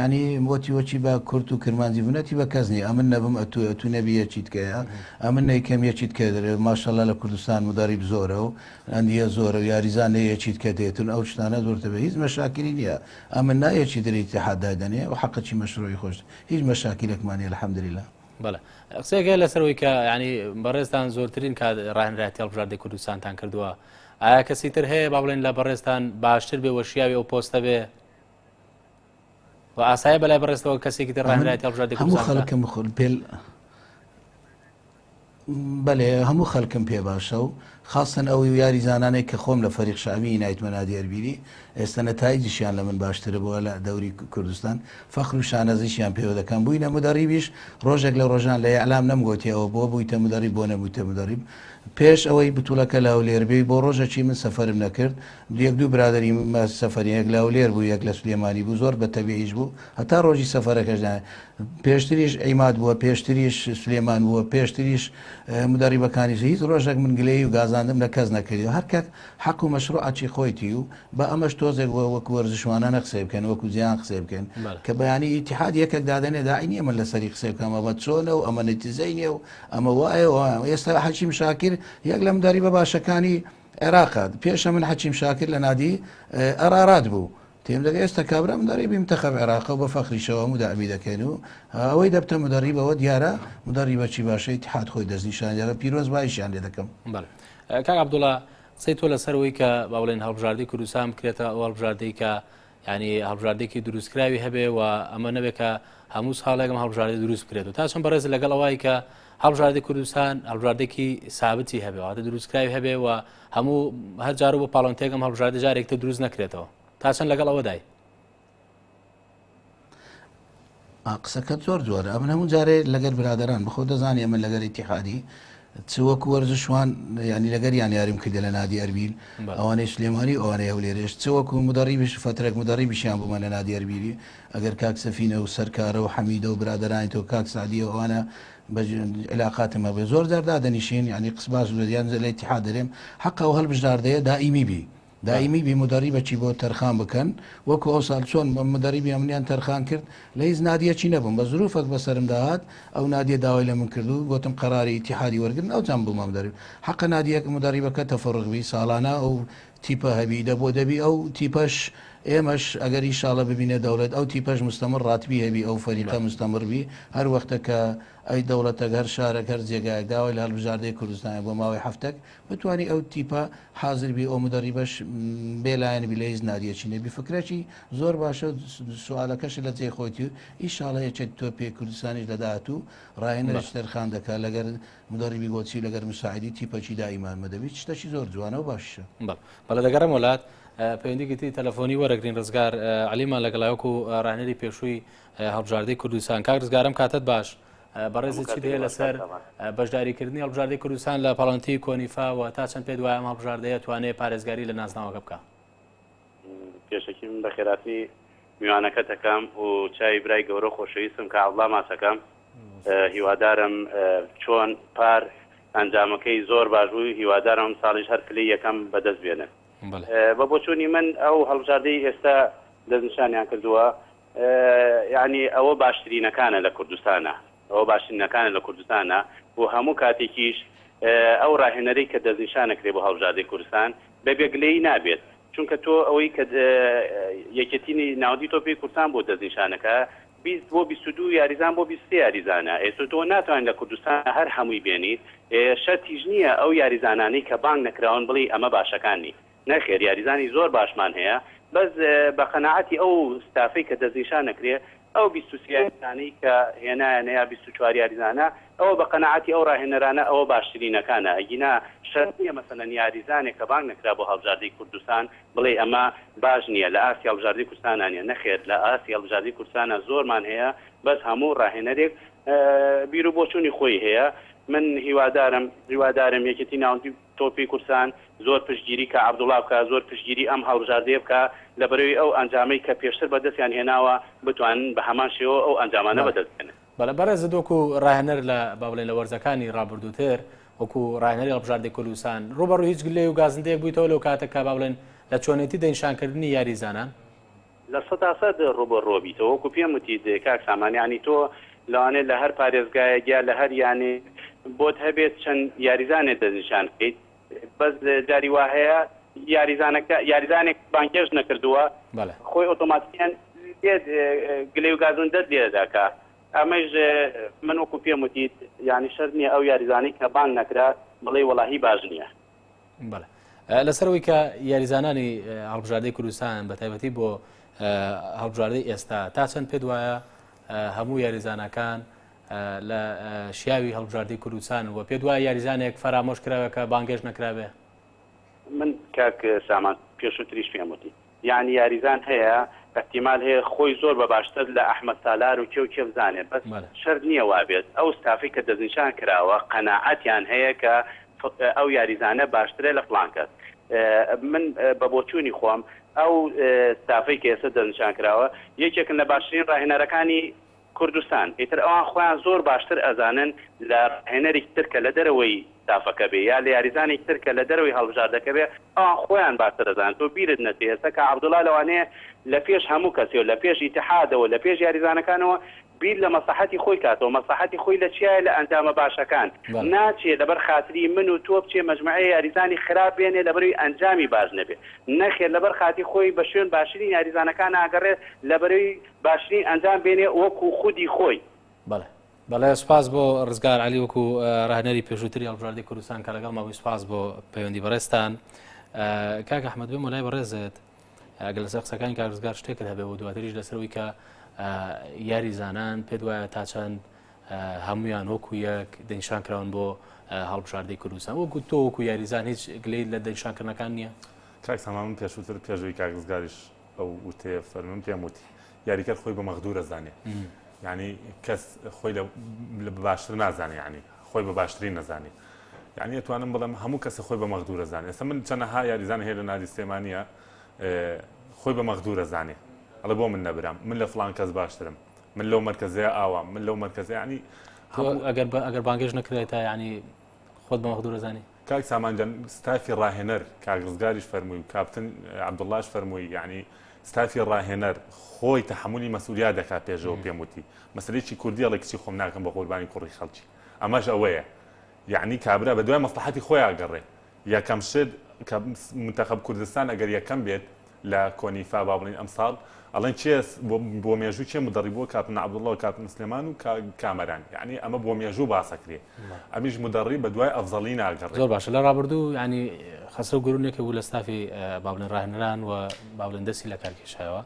ینی وەتی وەچی بە کورت و کرمانجی بنەتی بە کەس نیە ئەمن نەبم ئەتو نەبی یەکیت کەیە ئەمن نەیکەم یەکیت کە دەرێت ماشەڵە لە کوردستان مدەریب زۆرە و ئەندیە زۆرە و یاریزان لێ یەکیت کە دێتون ئەو شتانە زۆرتە بە هیچ مەشاکری نییە ئەمن نایەکی دەری ئیتیحاددا دەنێ و حەقەکی مەشروعی خۆش هیچ مەشاکلێکمانە الحەمدلله. بەڵێ قسەیەکە لەسەرەوەی کە ینی بەڕێزتان زۆرترین کات ڕاهێنەری هەڵبژاردنەی کوردستانتان کردووە ئایا کەسی تر هەیە با بڵێن لە بەڕێزتان باشتر بێ وەشیاوی ئەو پۆستە بێ و ئاسایە بەلای بەڕێستەوە کەسێکی تر ڕاهێنەری هەڵبژاردنەی کوردستان خەڵکم پێ بەڵێ هەموو خەڵکم پێ باشە و خاستن ئەو یاری زانانێک کە خۆم لە فەریق شعبی نایتمەنا دیێربیری ئێستا نەتایجیشیان لە من باشترە بووە لە دەوری کوردستان فەخر و شانەزیشیان پێوە دەکەم بووینە مدەریبیش ڕۆژێک لە ڕۆژان لە ئەعلام نەمگوتیەوە بۆ بوویتە مدەریب بۆ نەبوویتە مدەریب پێش ئەوەی بتوولەکە لاولێربێ بۆ ڕۆژەکی من سەفەرم نەکرد یەک دوو برادری سەفەریەک لاولێر بوو یەک لە سلێمانی بوو زۆر بە تەبیعیش بوو هەتا ڕۆژی سەفەرەکەشدا پێشتریش ئەیماد بووە پێشتریش سلێمان بووە پێشتریش مدەریبەکانی هیچ ڕۆژێک من گلەی و گازاندم لە کەس نەکردی هەر کات حەق و مەشروعاتی خۆیتی و بە ئەمەش تۆزێک وەکو وەرزشوانانە قسە بکەن وەکو جیان قسە بکەن کە بەیانی ئیتیحاد یەکێک دادەنێ داعی نییە من لەسەری قسە بکەم ئەمە چۆنە و ئەمە نەتیجەی نییە و ئەمە وایە ئێستا حەکیم شاکر یەک لە مدەریبە باشەکانی عێراقات پێشە من حەکیم شاکر لە نادی ئەرارات بوو تێم دەگە ئێستا کابرا مدەریبی منتەخەب عێراقە و بە فەخریشەوە مداعمی دەکەن و ئەوەی دەبتە مدەریبەوە دیارە مدەریبەکی باشە ئیتیحاد خۆی دەستنیشان دیارە پیرۆز بایشیان لێ دەکەم. کاک عەبدوڵڵا قسەی تۆ لەسەرەوەی کە با بڵێن هەڵبژاردنەی کوردستان بکرێتە ئەو هەڵبژاردنەی کە ینی هەڵبژاردنێکی دروستکراوی هەبێ و ئەمە نەبێت کە هەموو ساڵێکم هەڵبژاردنی دروست بکرێت و تا چۆن بەڕێز لەگەڵ ئەوەی کە هەڵبژاردنەی کوردستان هەڵبژاردنێکی سابتی هەبێ واتە دروستکراوی هەبێ و هەموو هەر جار بۆ پاڵۆنتێکم هەڵبژاردنی جارێکتر دروست نەکرێتەوە تا چەند لەگەڵ ئەوەدای قسەکە زۆر جوۆرە ئەمن هەموو جارێ لەگەر برادران بخۆ دەزانانی ئەمە لەگەر ئیتیحادی چوەکو وەرزشوان ینی لەگەر یان یاریم کردە لە نادی ئەربیل ئەوانەی سلێمانی ئەوانەی هەولێرێش چوەکو مدەریبیش فترێک مدەریبیشیان بوومە لە نادی ئەربیلی ئەگەر کاک سەفینە و سەرکارە و حەمیدە و برادرانی تۆ کاک سعدی و ئەوانە علاقاتمە بێ زۆر جاردا دەنیشین ینی قس باش یان لە ئیتیحاد دەرێم حەقە و هەڵبژاردەیە دائیمی بی دائیمی بی مدەریبەکی بۆ تەرخان بکەن وەکو ئەو ساڵ چۆن مدەریبی ئەمنیان تەرخان کرد لە هیچ نادیەکی نەبووم بە زروفەک بەسرم داهات ئەو نادیە داوای لە من کردو گوتم قەراری ئیتیحادی وەرگن ئەو جام بوومە مدەریب حەقە نادیەک مدەریبەکە تەفەڕقبی ساڵانە ئەو تیپە هەبی دەبۆ دەبی ئەو تیپەش ئێمەش ئەگەر ئیشاڵە ببینێ دەوڵەت ئەو تیپەش مستەمر ڕاتبی هەبی ئەو فەریقە مستەمر بی هەر وەختە کە ئەی دەوڵەتە هەر شارێک هەر جێگایەک داوای لە هەڵبژاردنەی کوردستان بۆ ماوەی هەفتێک بتوانانی ئەو تیپە حاضر بی ئەو مدەریبەش بێلایەن بی لە هیچ نادیەکی نەبی فکرێکی زۆر باشە سوالەکەش لە جێ خۆیتی و ئیشاڵە یەکێک تۆ پێ کوردستانیش لەداهات و ڕاهێنەرش تەرخان دەکات لەگەر مدەریبی گۆچی لەگەر مساعدی تیپەکی دائیمان مەدەبی شتێکی زۆر جوانە و باشە. بەڵێ دەگەڕم وڵات پەیوەندیگەتی تەلەفۆنی وەرەگرین ڕزگار عەلیمان لەگەڵایوەکو ڕاهێنەری پێشووی هەڵبژاردنەی کوردستان کاک ڕزگارم کاتت باش بەڕێزی چی هەیە لەسەر بەشداریکردنی هەڵبژاردنەی کوردستان لە پاڵەنتی کۆنیفا و تا چەند پێ دوایە ئەم هەڵبژاردنەیە توانێت پارێزگاری لە نازناوەکە بکە؟ پێشەکی من بە خێراتی میوانەکە دەکەم و چای برای گەورە خۆشەویستم کە عەبدوڵڵا ماسەکەم هیوادارم چۆن پار ئەنجامەکەی زۆر باش بوو هیوادارم ساڵیش هەر کلی یەکەم بەدەست بێنێ. بە بۆچوونی من ئەو هەڵبژاردنەی ئێستا دەستنیشانیان کردووە یعنی ئەوە باشترینەکانە لە کوردستانە ئەوە باشترینەکانە لە کوردستانە و هەموو کاتێکیش ئەو ڕاهێنەرەی کە دەستنیشانەکرێ بۆ هەڵبژاردنەی کوردستان بەبێگلەی نابێت چونکە تۆ ئەوەی کە یەکێتینی ناودی تۆپی کوردستان بۆ دەستنیشانەکە 20 بۆ 22 یاریزان بۆ 23 یاریزانە ئێستا تۆ ناتوانین لە کوردستان هەر هەمووی بێنیت شەرتیش نییە ئەو یاریزانانەی کە بانگ نەکراون بڵێ ئەمە باشەکانی نەخێر یاریزانی زۆر باشمان هەیە بەس بە قەناعەتی ئەو ستافەی کە دەستنیشان نەکرێ ئەو 23 یاریزانەی کە هێنایانەیە 24 یاریزانە ئەوە بە قەنەعەتی ئەو ڕاهێنەرانە ئەوە باشترینەکانە ئەگینا شەرت نییە مەسەلەن یاریزانێک کە بانگ نەکرا بۆ هەڵبژاردننی کوردستان بڵێ ئەمە باش نییە لە ئاسی هەڵبژاردننی کوردستانانە نەخێت لە ئاسی هەڵبژاردننی کوردستانە زۆرمان هەیە بەس هەموو ڕاهێنەرێک بیر و بۆچوونی خۆی هەیە من هیوادارم یەکێتی ناوەندی تۆپی کوردستان زۆر پشتگیری کە عەبدوڵڵا بکە زۆر پشتگیری ئەم هەڵبژاردنەیە بکە لەبەرەوەی ئەو ئەنجامەی کە پێشتر بەدەستیان هێناوە بتوانن بە هەمان شێوە ئەو ئەنجامانە بەدەستێنن. بەڵێ بەڕێز دۆکو ڕاهێنەر لە با بڵێن لە وەرزەکانی ڕابردووتر وەکو ڕاهێنەری هەڵبژاردننی کوردستان ڕوبەڕوو هیچ گلێ و گازندەیەک بوویتەوە لەو کاتێک با بڵێن لە چۆنێتی دەنیشانکردنی یاریزانان لە 100% ڕوبەڕۆبیتەوە وەکو پێم وتی کاک سامانیانی تۆ لەوانێت لە هەر پارێزگایەکیا لە هەر یانێ بۆت هەبێت چەند یاریزانێک دەنیشان بکەیت بەس جاری وا هەیە یاریزانێک بانکێش نەکردووە خۆی ئۆتۆماتیکیان گلێ و گازندە لێداکە ئەمەش من وەکو پێم وتی یانی شەرت نییە ئەو یاریزانەی کە بانگ نەکرا بڵێ وەڵاهی باش نییە. لەسەرەوەی کە یاریزانانی هەڵبژاردننی کوردستان بە تایبەتی بۆ هەڵبژاردننی ئێستا تا چەند پێت وایە هەموو یاریزانەکان لە شیاوی هەڵبژاردننی کوردستان و پێت وایە یاریزانێک فەرامۆش کراوە کە بانگێش نەکراوێ؟ من کاک سامان پێشووتریش پێم وتی یعنی یاریزان هەیە احتیمال هەیە خۆی زۆر بە باشتر لە ئەحمەد سالار و کێ بزانێت بەس شەرت نییە وابێت ئەو ستافی کە دەستنیشان کراوە قەناعەتیان هەیە کە ئەو یاریزانە باشترە لە فڵان کەس. من بە بۆچوونی خۆم ئەو ستافەی کە ئێستا دەستنیشان کراوە یەکێکن لە باشترین ڕاهێنەرەکانی کوردستان ئیتر ئەوان خۆیان زۆر باشتر ئەزانن لە ڕاهێنەرێکی تر کە لە دەرەوەی ستافەکە بێ یا لە یاریزانێکی تر کە لە دەرەوەی هەڵبژاردنەکە بێ ئەوان خۆیان باشتر دەزانن. تۆ بیرت نەچێت ئێستا کە عەبدوڵڵا لەوانەیە لە پێش هەموو کەسێ لە پێش ئیتیحادەوە لە پێش یاریزانەکانەوە بیر لە مەسلحەتی خۆی کاتەوە مەسلحەتی خۆی لە چیایە لە ئەنجامە باشەکان ناچێت لەبەر خاتری من و تۆ بچێ مەجموعەی یاریزانی خراپ بێنێ لەبەروی ئەنجامی باش نەبێت نەخێت لەبەر خاتی خۆی بە شوێن باشترین یاریزانەکان ئاگەڕێت لەبەروی باشترین ئەنجام بێنێ وەکو خودی خۆی. بەڵێ سپاس بۆ ڕزگار علی وەکو ڕاهێنەری پێشووتری هەڵبژاردننی کوردستان کە لەگەڵ ماوەی سپاس بۆ پەیوەندی بەڕێستان. کاک ئەحمەد بێم وەلای بەڕێزت ئەگەر لەسەر قسەکانی کاک ڕزگار شتێکت هەبێ و دواتریش لەسەرەوەی کە یاریزانان پێت وایە تا چەند هەمویان وەکو یەک دەنیشان کراون بۆ هەڵبژاردننی کوردستان وەکو تۆ وەکو یاریزان هیچ گلەی لە دەنیشانکردنەکان نییە؟ کاک سامان پێشووتر پێشووی کاک ڕزگاریش ئەو وتێ فەرمووی پێم وتی یاریکەر خۆی بە مەغدوورە زانێ یعنی کەس خۆی لە باشتر نازانێ یعنی خۆی بە باشترین نەزانێ یعنی ئەتوانم بڵێم هەموو کەسە خۆی بە مەغدوورە زانێ. ئێستا من چەندەها یاریزان هەیە لە نادی سلێمانیە خۆی بە مەغدوورە زانێ ئەڵێ بۆ من نەبرام من لە فڵان کەس باشترم من لەو مەرکەزەیە ئاوام من لەو مەرکەزە یعنی ئەگەر بانگێش نەکرێتە یعنی خۆت بە مەغدوورە زانی. کاک سامانجان ستافی ڕاهێنەر کاک ڕزگاریش فەرمووی کاپتن عەبدوڵڵاش فەرمووی یعنی ستافی ڕاهێنەر خۆی تەحمولی مەسئولیت دەکات پێشەوە پێم وتی مەسەلەیەکی کوردی ئەڵێ کچی خۆم ناکەم بە قوربانی کوڕی خەڵکی ئەمەش ئەوەیە یعنی کابرا بە دوای مەسلحەتی خۆی ئاگەڕێ یەکەم شت کە منتەخەب کوردستان ئەگەر یەکەم بێت لە کۆنیفا با بڵین ئەمساڵ ئەڵێن چێ بۆ مێژوو چێ مدەڕی بۆ کاپتن عەبدوڵڵا و کاپتن سلێمان و کامەران یعنی ئەمە بۆ مێژوو باسەکرێ ئەمیش مدەڕی بە دوای ئەفزەڵی ناگەڕێ. زۆر باشە لە ڕابردوو ینی خەسرە و گورونێکی بوو لە ستافی با بڵێن ڕاهێنەران و با بڵێن دەستی لە کارکێشایەوە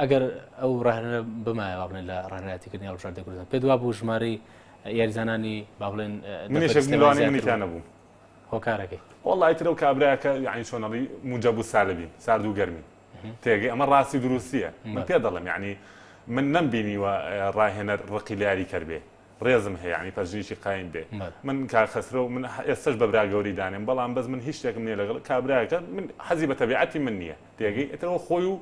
ئەگەر ئەو ڕاهێنەرە بمایە با بڵێن لە ڕاهێنەرایەتیکردنی هەڵبژاردننی کوردستان پێ دوا بوو ژمارەی یاریزانانی با بڵێن منیشێکمیوانێکیان نەبوو هۆکارەکەی وڵی ترە و کابراەکە یعنی چۆنەڵی موجەب و سالبین سارد و گەرمی تێگەی ئەمە ڕاستی دروستیە من پێ دەڵم یعنی من نەمبینیوە ڕاهێنەر ڕقی لاری کردبێ ڕێزم هەیە ینی پەرژنیشی قایم بێ من کا خەسرە و من ئێستش بە براگەوری دانێم بەڵام بەس من هیچ شتێکم نییە لەگەڵ کابراەکە من حەزی بە تەبیعەتی من نییە تێگەی ئێترەوە خۆی و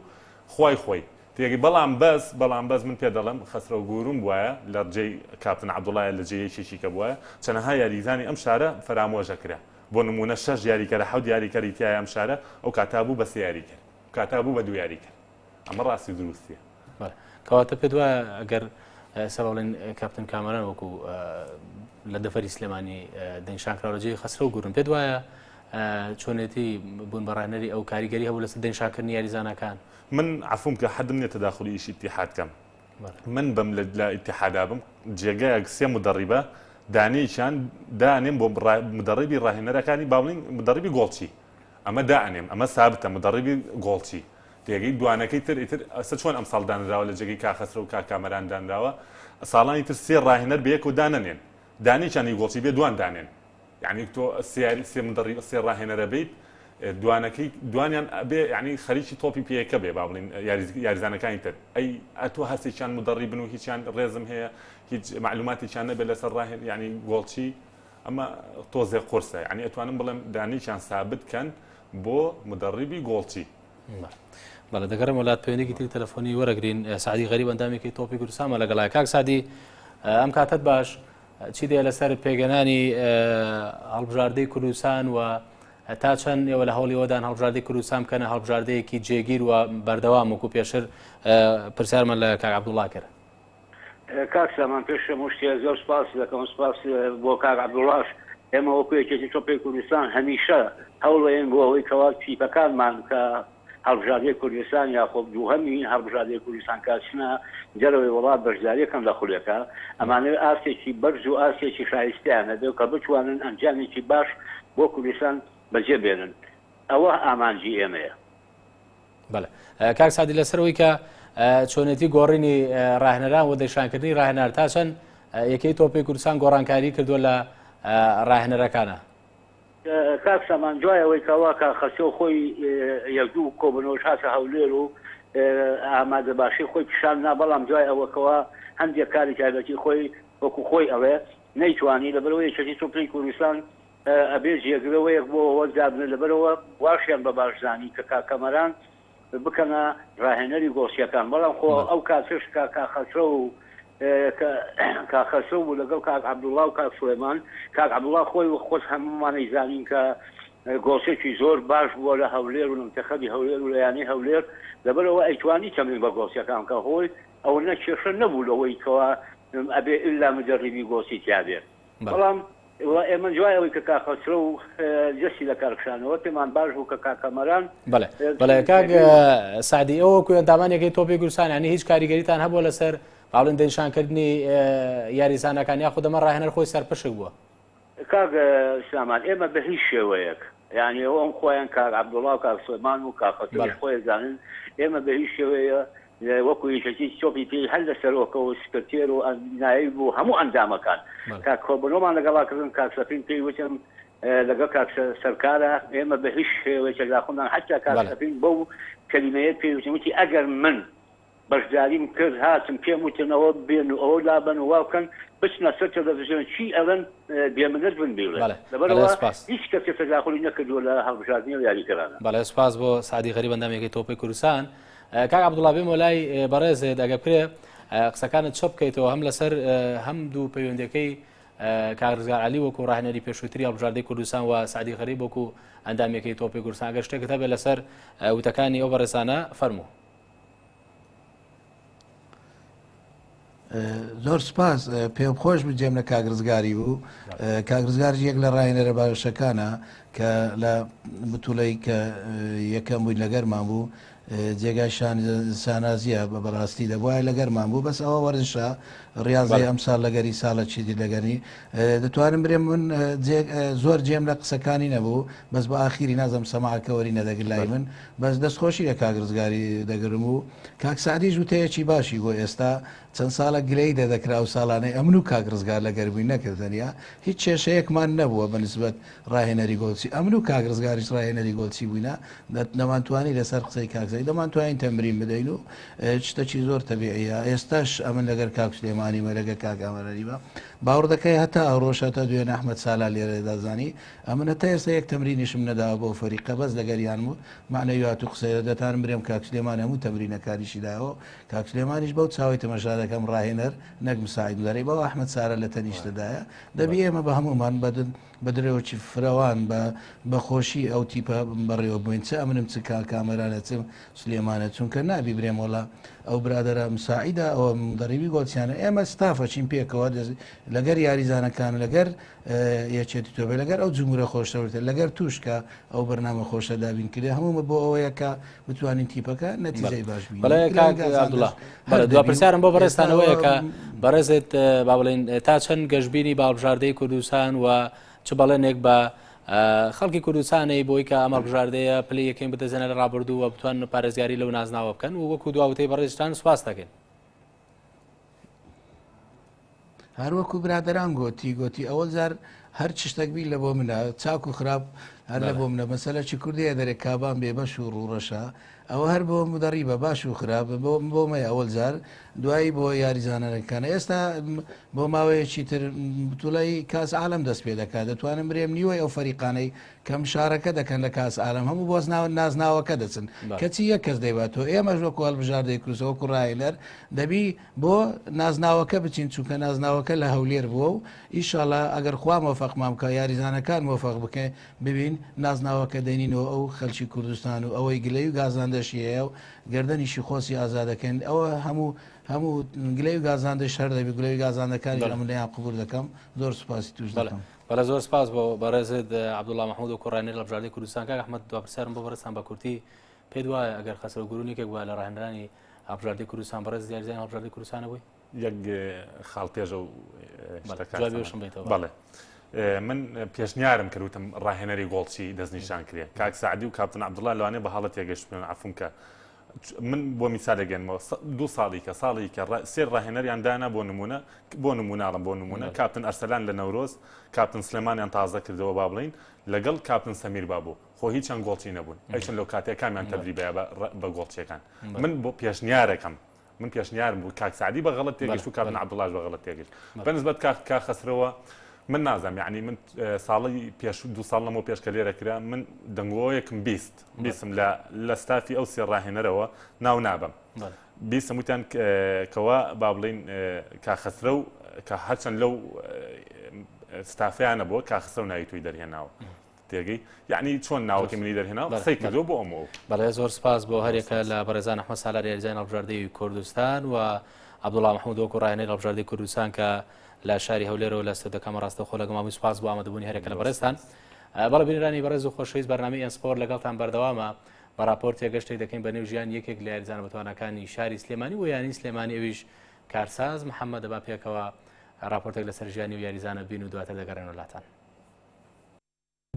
خۆی تێگەی بەڵام بەس من پێ دەڵم خەسرە و گوروم بواە لە جێی کاپتن عەبدوڵڵا لە جێیەکێکی کە بواە چەندەها یاریزانی ئەم شارە فەرامۆژە کرا بۆ نمونە 6 یاریکەرە 7 یاریکەری تایە ئەم شارە ئەو کاتابوو بە 3 یاریکەر کاتابوو بە 2 یاریکەر ئەمە ڕاستی دروستیە. کەواتە پێ دوایە ئەگەر سەبڵێن کاپتن کامەران وەکو لە دەفەری سلێمانی دەنگشانکراوەجێی خەسرە و گورن پێ دوایە چۆنێتی بوون بە ڕاهێنەری ئەو کاریگەری هەبوو لەسەر دەنگشانکردنی یاریزانەکان. من عفوم کە حەدم نییە تەداخلی ئیشی ئیتیحاد کەم من بەم لە ئیتیحادا بم جێگایەک سێ مدەڕیبە دانەیەکیان دانێم بۆ مدەڕیبی ڕاهێنەرەکانی با بڵین مدەڕیبی گۆڵچی ئەمە دانێم ئەمە سابتە مدەڕیبی گۆڵچی تێگەی دوانەکەی تر ئیتر ئەستا چۆن ئەمساڵ دانراوە لە جێگەی کاخەسرە و کاکامەران دانراوە ساڵانی تر سێ ڕاهێنەر بەیەک و دانەنێن دانیچانی گۆڵچی بێ دوان دانێن یعنی تۆ سێ مدەڕی سێ ڕاهێنەرە بیت دوانەکەی دوانیان بێ یعنی خەریکی تۆپی پێەکە بێ با بڵین یاریزانەکانی تر ئەی ئەتۆ هەستێکیان مدەڕی بن و هیچیان ڕێزم هەیە هیچ معلوماتێکیان نەبێت لەسەر ڕاهێن یعنی گۆڵچی ئەمە تۆزێ قورسە یعنی ئەتوانم بڵێم دانیچیان سابت کەن بۆ مدەڕیبی گۆڵچی بەڵێ دەگەڕم وڵات پەیوەندێکی تری تەلەفۆنی وەرەگرین سعدی غەریب ئەندامێکی تۆپی کوردستانمە لەگەڵای کاک سادی ئەم کاتت باش چی دێ لەسەر پێگەنانی هەڵبژاردەی کوردستان و تا چەند ئێوە لە هەوڵی ئەوەدان هەڵبژاردەی کوردستان بکەنە هەڵبژاردەیەکی جێگیر و بەردەوام وەکو پێشتر پرسیارمان لە کاک عەبدوڵڵا کرد کاک سامان پێش هەموو شتێ زۆر سپاس دەکەم سپاس بۆ کاک عەبدوڵڵاش ئێمە وەکو یەکێتی تۆپی کوردستان هەمیشە هەوڵێن بۆ ئەوەی کەوا تیپەکانمان کە هەڵبژاردەی کوردستان یاخۆ دووهەمی هەڵبژاردەی کوردستان کاتچنە دەرەوەی وڵات بەشداریەکەم لە خولەکە ئەمانەوێت ئاسێکی بەرز و ئاسێکی شایستیانە دێ کە بتوانن ئەنجامێکی باش بۆ کوردستان بەجێ بێنن ئەوە ئامانجی ئێمەیە. بەڵێ کاک سادی لەسەرەوەی کە چۆنێتی گۆڕینی ڕاهێنەران و دەیشانکردنی ڕاهێنەر تا چەند یەکەی تۆپی کوردستان گۆڕانکاری کردووە لە ڕاهێنەرەکانە. کاک سامان دوایەوەی کەوا کە خەسێ خۆی یەکدوو کۆبنەوەش هاتە هەولێر و ئامادە باشی خۆی پیشان نا بەڵام دوای ئەوەکەوە هەندێک کاری تایبەتی خۆی وەکو خۆی ئەوێ نەیتوانی لەبەرەوەی یەکێتی تۆپی کوردستان ئەبێ جێگرەوەیەک بۆ ئەوە دابنێت لەبەرەوە واشیان بە باشزانی کە کاکەمەران بکەنە ڕاهێنەری گۆسیەکان بەڵام خۆ ئەو کاتش کاخەسرە و کاخەسە بوو لەگەڵ کاک عەبدوڵڵا و کاک سولێمان کاک عەبدوڵڵا خۆی خۆش هەمومانەی زانین کە گۆسێکی زۆر باش بووە لە هەولێر و منتەخەبی هەولێر و لەیانەی هەولێر لەبەرەوە ئەیتوانی تەمرین بە گۆسیەکان کە هۆی ئەوە نەکێشە نەبوو لەوەی کەوا ئەبێ ئللا مدەڕیبی گۆسی تیابێت بەڵام ئێمە جوایەوەی کە کاخەسرە و جەسی لە کارکشانەوە پێمان باش بوو کە کاکەمەران بەڵێ کاک سادی ئەوە کوێ ئەندامانێکی تۆپی کوردستان ینی هیچ کاریگەریتان هەبووە لەسەر باڵێن دەنیشانکردنی یاریزانەکان یاخود ئەمە ڕاهێنەر خۆی سەرپشک بووە. کاک سامان ئێمە بە هیچ شێوەیەک یعنی ئەو ئەم خۆیان کاک عەبدوڵڵا و کاک سولێمان و کاخەسەر خۆی زانن ئێمە بە هیچ شێوەیە وەکو یەکێتی تۆپی پێی هەر لەسەرەوەکەوە سکرتێر و نایب بوو هەموو ئەندامەکان کاک کۆبنەوەمان لەگەڵاکردن کاک سەفین پێی وتم لەگەڵ کاک سەرکارە ئێمە بە هیچ شێوەیەک لاخۆمان حتا کاک سەفین بەو کەلیمەیە پێی وتی ئەگەر من بەشداریم کرد هاتم پێم وتنەوە بێن و ئەوە لابن و واکەن بچنە سەر تەلەڤیزیۆن چی ئەڵەن بێمنەت بن بێڵێ لەبەرەوە هیچ کەسێک تەداخلی نەکردووە لە هەڵبژاردننی و یاریکردانە. بەڵێ سپاس بۆ سعدی غەریب ئەندامێکی تۆپی کوردستان. کاک عەبدوڵڵا بێم وەلای بەڕێزێت ئەگە بکرێ قسەکانت چۆ بکەیتەوە هەم لەسەر هەم دوو پەیوەندەکەی کاک ڕزگار عەلی وەکو ڕاهێنەری پێشووتری هەڵبژاردەی کوردستان و سعدی غەریب وەکو ئەندامێکی تۆپی کوردستان ئەگەر شتێکت هەبێت لەسەر وتەکانی ئەو بەڕێزانە فەرموو. زۆر سپاس پێم خۆش بجێم لە کاگرزگاری بوو کاگرزگار یەک لە ڕاهێنەرە باشەکانە کە لە بتوڵەی کە یەکەم بووین لەگەرمان بوو جێگای سانازیە بە بەڕاستی دەبواە لەگەرمان بوو بەس ئەوە وەرزشە ڕاضی ئەم ساڵ لەگەری ساڵە چیدی لەگەنی دەتوانم برێم من زۆر جێم لە قسەکانی نەبوو بەس بە ئاخیری نازم سەماعکەوەری نەدەگر لای من بەس دەستخۆشی لە کاگرزگاری دەگرم و کاکسادی ژوتەیەکی باشی بۆ ئێستا چەند ساڵە گلەی دەدەکرا و ساڵانەی ئەمن و کاگرزگار لەگەربووی نەکردنیا هیچ کێشەیەکمان نەبووە بە نسبەت ڕاهێنەری گۆڵچی ئەمن و کاگرزگاریش ڕاهێنەری گۆڵچی بووینە دەمانتوانی لەسەر قسەی کاکزایی دەمانتوانین تەمرین بدەین و شتێکی زۆر تەبیعیە ئێستاش ئەمن لەگەر کاک سلێمانی مەرەگە کاکامەرەری بە باوەڕ دەکەی هەتا ئەوڕۆژەتە دوێن ئەحمەد سالا لێرەدازانی ئەمن هەتا ئێستا یەک تەمرینیشم نەداوە بۆ فەریقە بەس لەگەریان و معنەویات و قسەیە دەتان برێم کاک سلێمان هەموو تەمرینەکانیشی داوە کاک سلێمانیش بەو چاوی تەمەشا دەکەم ڕاهێنەر نەک مساعید دەرەی بەوە ئەحمەد سارە لە تەنیشتدایە دەبی ئێمە بە هەمومان بە درێوەکی فراوان بە خۆشی ئەو تیپە بەڕێوە بووین چ ئەمنم چ کامەرانە چم سلێمانە چونکە نابی برێم وڵا ئەو برادرە مساعیدا ئەوە دەڕیوی گۆڵچیانە ئێمە ستافەچین پێکەوە لەگەر یاریزانەکان لەگەر یەکێتی تۆبێ لەگەر ئەو جمهورە خۆشەوتە لەگەر توشکە ئەو بەرنامە خۆشە دابین کردێ هەمومە بۆ ئەوەیە کە بتوانین تیپەکە نەتیجەی باش بین. بەڵێ دو پرسیارم بۆ بەڕێستانەوەیە کە بەڕێزت با بڵێن تا چەند گەشتبینی باڵبژاردەی کوردستان و چ بەڵێنێک بە خەڵکی کوردستانی بۆی کە ئەمە بژاردەیە پلی یەکەین بدەزێنە لە ڕابردوو و بتوان پارێزگاری لەو نازناوە بکەن و وەکو دواوتەی بەڕێزستان سوپاس دەکەین. هەروەکو برادران گوتی ئەوە زار هەر چشتێکبی لە بۆ منە چاک و خراپ هەر لە بۆ منە مەسەلەی کوردیە دەرێک کابان بێبەش و ڕوڕەشە ئەوە هەر بۆ مدەڕی بە باش و خراپ بۆ مە ئەوەل زار دوایی بۆ یاریزانەکانە ئێستا بۆ ماوەیەکی تر توڵی کاس عالم دەست پێ دەکات دەتوانم برێم نیوەی ئەو فەریقانەی کەم شارەکە دەکەن لە کاس عالم هەموو بۆ نازناوەکە دەچن کەچی یەک کەس دەیباتەوە ئێمەش وەکو هەڵبژار دەیکروسەوە کوڕایلەر دەبی بۆ نازناوەکە بچین چونکە نازناوەکە لە هەولێر بووە و ئیشاڵە ئەگەر خوا مۆفەقمان بکە یاریزانەکان مۆفەق بکەین ببین نازناوەکە دەینینەوە ئەو خەلکی کوردستان و ئەوەی گلەی و گازاندەشیەیە و گردنیشی خۆسی ئازادەکەن ئەوە هەموو گلەی و گازاندەش هەر دەبی گلەی گازاندەکانی لە منیان قبول دەکەم زۆر سوپاسی توش دەکەم. بەڵە زۆر سپاس بۆ بەڕێزت عەبدوڵڵا مەحموود و کوڕانی لە بژاردەی کوردستان. کاک ئەحمەد دوابرسیارم بۆ بەڕێزتان بە کورتی پێت وایە ئەگەر خەسرە گورونێکێک وایە لە ڕاهێنرانی هەڵبژاردەی کوردستان بەڕێز یاریزانی هەڵبژاردەی کوردستانە بووی یەک خاڵتێژە و جوابیشم بیتەوە. بەڵێ من پێشنیارم کردوتم ڕاهێنەری گۆڵچی دەستنیشان کرێ کاک سعدی و کاپتن عەبدوڵڵا لەوانەیە بە حاڵەت یەگەشت پێن عەفوم کە من بۆ میسالێگەنمەوە 2 ساڵی کە سێ ڕاهێنەریان دانا بۆ نمونە کاپتن ئەرسەلان لە نەورۆز کاپتن سلێمانیان تازە کردەوە با بڵین لەگەڵ کاپتن سەمیر بابوو خۆ هیچیان گۆڵچی نەبوون ئەیچەند لەو کاتێکامیان تەدریبەیە بە گۆڵچیەکان من بۆ پێشنیارەکەم من پێشنیارم بوو کاک سعدی بە غەڵەت تێگەشت و کاپتن عەبدوڵڵاش بە غەڵەت تێگەشت بەنسبەت کا خەسرەوە من نازم یعنی من ساڵی پێش 2 ساڵ لەمەوە پێش کە لێرە کرا من دەنگۆیەکم بیستم لە ستافی ئەو سێ ڕاهێنەرەوە ناو نابم بیستم وتیان کەوا با بڵین کا خەسرە و کە هەرچەند لەو ستافیانە بووە کا خەسرە و ناوی توی دەرهێناوە تێگەی یعنی چۆن ناوەکەی منی دەرهێناوە قسەی کردو بۆ ئەمەوە. بەڵێ زۆر سپاس بۆ هەرێکە لە بەڕێزان ئەحمەد سالار یاریزانی هەڵبژاردەی کوردستان و عەبدوڵڵا مەحموود وەکو ڕاهێنەری هەڵبژاردەی کوردستان کە لە شاری هەولێرەوە لە سەردەکەمە ڕاستە خۆ لەگەڵ مامی سوپاس بۆ ئامادەبوونی هەرێکە لە بەڕێزتان. بەڵێ بینرانی بەڕێز و خۆشەویست بەرنامەی ئێنسپۆرت لەگەڵتان بەردەوامە بە راپۆرتێک گەشتێک دەکەین بە نێو ژیان یەکێک لە یاریزانە بەتوانەکانی شاری سلێمانی و یانی سلێمانی ئەویش کارساز محەممەد دەبا پێکەوە راپۆرتێک لەسەر ژیانی و یاریزانە بین و دواتر دەگەڕێن وڵاتان.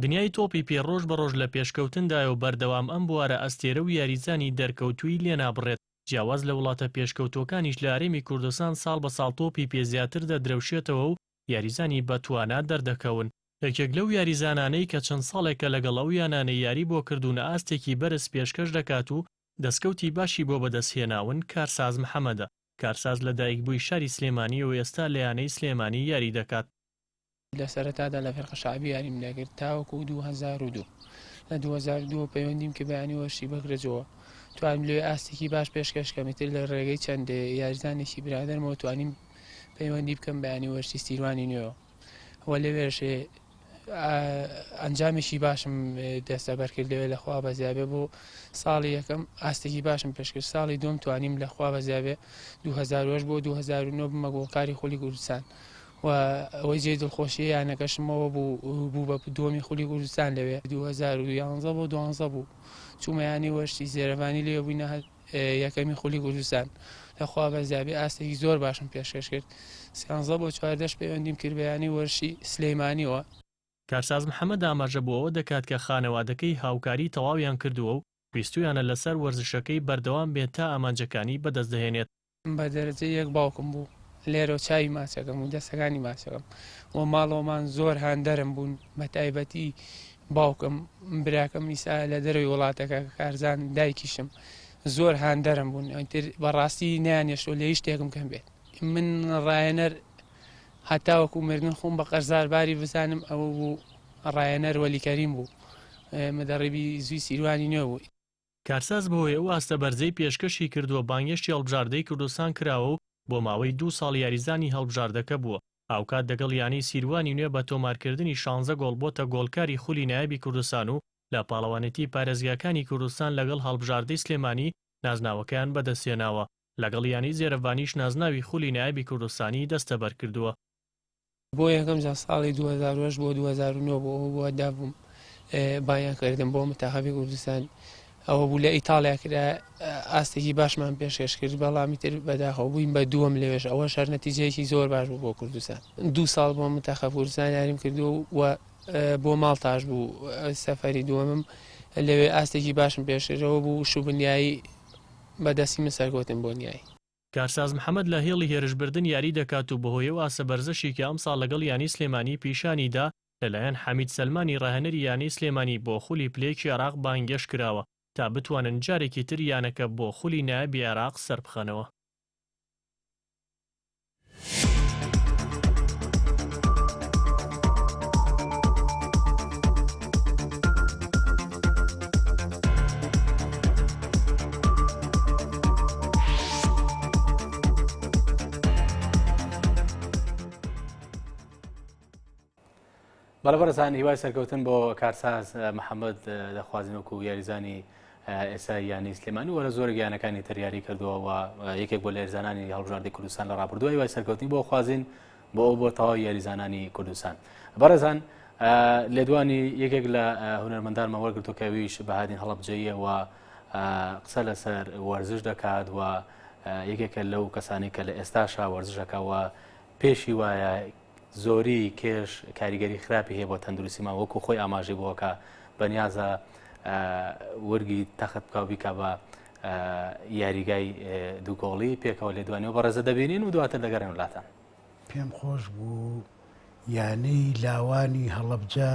دنیای تۆپی پێڕۆژ بەڕۆژ لە پێشکەوتندا و بەردەوام ئەم بوارە ئەستێرە و یاریزانی دەرکەوتووی لێنابڕێت جیاواز لە وڵاتە پێشکەوتوەکانیش لە هەرێمی کوردستان ساڵ بە ساڵ تۆپی پێزیاتر دەدرەوشێتەوە و یاریزانی بەتوانات دەردەکەون. یەکێک لەو یاریزانانەی کە چەند ساڵێکە لەگەڵ ئەو یانانەی یاری بۆ کردوونە ئاستێکی بەرز پێشکەش دەکات و دەستکەوتی باشی بۆ بەدەستهێناون کارساز محەممەدە. کارساز لە دایکبووی شاری سلێمانی و ئێستا لە یانەی سلێمانی یاری دەکات. لە سەرەتادا لە فێرقە شعبی یاریم دەکرد تاوەکو 2002 لە 2002 پەیوەندیم کە بەیانی وەرشی بەگرێتەوە توانیم لێ ئاستێکی باش پێشکەشکەمیتر لە ڕێگەی چەند یاریزانێکی برادەرمەوە توانیم پەیوەندی بکەم بەیانی وەرشی سیروانی نوێەوە ئەوە لەوێرشێ ئەنجامێکی باشم دەستەبەرکرد لەوێ لەخوا بەزیابێ بۆ ساڵی یەکەم ئاستێکی باشم پێشکرد ساڵی دوم توانیم لەخوا بەزیابێ 2000 بۆ 2009 بمە گۆڵکاری خولی کوردستان و ئەوەی جێ دڵخۆشیە یانەکەشمەوە بوو بە دووەمی خولی کوردستان لەوێ 2011 بۆ 12 بوو چوومەیانی وەرشی زێرەوانی لێ بووینە یەکەمی خولی کوردستان لەخوا بەزیابێ ئاستێکی زۆر باشم پێشکەش کرد 13 بۆ 14 پەیوەندیم کرد بەیانی وەرشی سلەیمانیەوە. کارساز محەممەد ئاماژە بۆەوە دەکات کە خانەوادەکەی هاوکاری تەواویان کردووە و ویستویانە لەسەر وەرزشەکەی بەردەوام بێت تا ئامانجەکانی بەدەست دەهێنێت. بە دەرەجە یەک باوکم بوو لێرە چاوی ماچەکەم و دەستەکانی ماچەکەم و ماڵەوەمان زۆر هاندەرم بوون بە تایبەتی باوکم براکەم ئیسا لە دەروی وڵاتەکە کارزان دایکیشم زۆر هاندەرم بوون ئەتر بەڕاستی نیانێشتۆ لە هیچ شتێکم کەم بێت من ڕایەنەر هەتاوەکو مردن خۆم بە قەرزارباری بزانم ئەوە بوو ڕایەنەر وەلیکەریم بوو مەدەڕێبی زوی سیروانی نوێ بوو. کارساز بەهۆی ئەو ئاستە بەرزەی پێشکەشی کردووە بانگێشتی هەڵبژاردەی کوردستان کراوە و بۆ ماوەی 2 ساڵ یاریزانی هەڵبژاردەکە بووە. هاوکات دەگەڵ یانی سیروانی نوێ بە تۆمارکردنی 16 گۆڵ بۆتە گۆڵکاری خولی نایبی کوردستان و لە پاڵەوانێتی پارێزگاکانی کوردستان لەگەڵ هەڵبژاردەی سلێمانی نازناوەکەیان بەدەستێناوە. لەگەڵ یانی زێرەڤانیش نازناوی خولی نایبی کوردستانی دەستەبەر کردووە. بۆ یەکەم جا ساڵی 2010 بۆ 2009 بۆ دابووم بایانکردم بۆ متاخەبی کوردستان ئەوە بوو لە ئیتاڵیا کرا ئاستێکی باشمان پێشکەش کرد بەڵامی تر بەداخەوە بووین بە دووەم لەوێش ئەوە شەر نەتیجەیەکی زۆر باش بوو بۆ کوردستان 2 ساڵ بۆ متاخەب کوردستان یاریم کردو و بۆ ماڵتاش بوو سەفەری دووەمم لەوێ ئاستێکی باشم پێشکردەوە بوو شوبنیایی بەدەستی من سەرکەوتم بۆ نیایی. کارساز محەممەد لە هێڵی هێرشبردن یاری دەکات و بەهۆی و ئاسە بەرزەشی کە ئەم ساڵ لەگەڵ یانی سلێمانی پیشانیدا لەلایەن حەمید سەلمانی ڕاهێنەری یانی سلێمانی بۆ خولی پلەیەکی عێراق بانگێش کراوە تا بتوانن جارێکی تر یانەکە بۆ خولی نایەبی عێراق سەربخەنەوە. بەڵێبەرزان هیوای سەرکەوتن بۆ کارساز محەممەد دەخوازنەوەکو و یاریزانی ئێستا یانی سلێمانی وەرە زۆر گیانەکانی تریاری کردووە و یەکێک بۆ لێرزانانی هەڵبژاردەی کوردستان لە ڕابردووە هیوای سەرکەوتنی بۆ خوازین بۆ ئەو بۆ تەواو یاریزانانی کوردستان. بەڕێزان لێدوانی یەکێک لە هونەرمەندانمان وەرگرتو کەویش بەهادین هەڵەبجەیە و قسە لەسەر وەرزش دەکات و یەکێکە لەو کەسانی کە لە ئێستاشا وەرزشەکەەوە پێشی وایە زۆری کێش کاریگەری خراپی هەیە بۆ تەندروستیمان وەکو خۆی ئاماژەی بۆکە بەنیازە وەرگی تەخت بکاو بیکە بە یاریگای دووگۆڵی پێکەوە لێدوانەوە بەڕێزە دەبینین و دواتر دەگەڕێن وڵاتان. پێم خۆش بوو یانەی لاوانی هەڵەبجە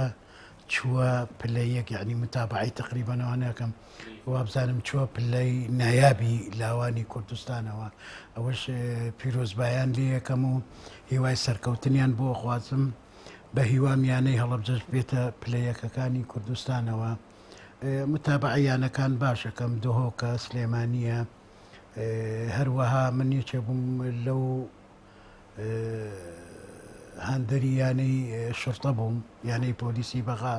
چووە پلەیەک یعنی متابعی تقریبانەوە ناکەم وابزانم چووە پلەی نایابی لاوانی کوردستانەوە ئەوەش پیرۆزبایان لێ یەکەم و هیوای سەرکەوتنیان بۆ خوازم بە هیوامیانەی هەڵەبجەش بێتە پلەیەکەکانی کوردستانەوە متابعیانەکان باشەکەم دۆهۆکە سلێمانیە هەروەها من یەکێ بووم لەو هەندەری یانەی شرتە بووم یانەی پۆلیسی بەغا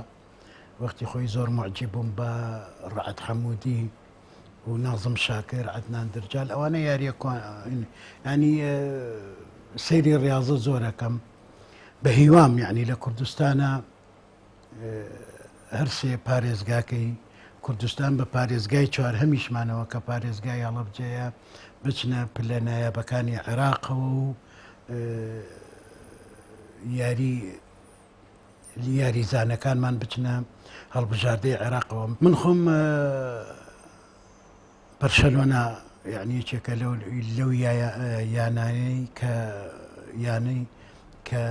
وەختی خۆی زۆر معجب بووم بە ڕعەت حەموودی و نازم شاکر عەدنان درجال ئەوانە یاریە ینی سەیری ڕاضە زۆرەکەم بە هیوام یعنی لە کوردستانە هەرسێ پارێزگاکەی کوردستان بە پارێزگای چوار هەمیشمانەوە کە پارێزگای هەڵەبجەیە بچنە پلە نایابەکانی عێراقەوە و یاریزانەکانمان بچنە هەڵبژاردەی عێراقەوە. من خۆم بەرشەلۆنا یعنی یەکێکە لەو یانەی کە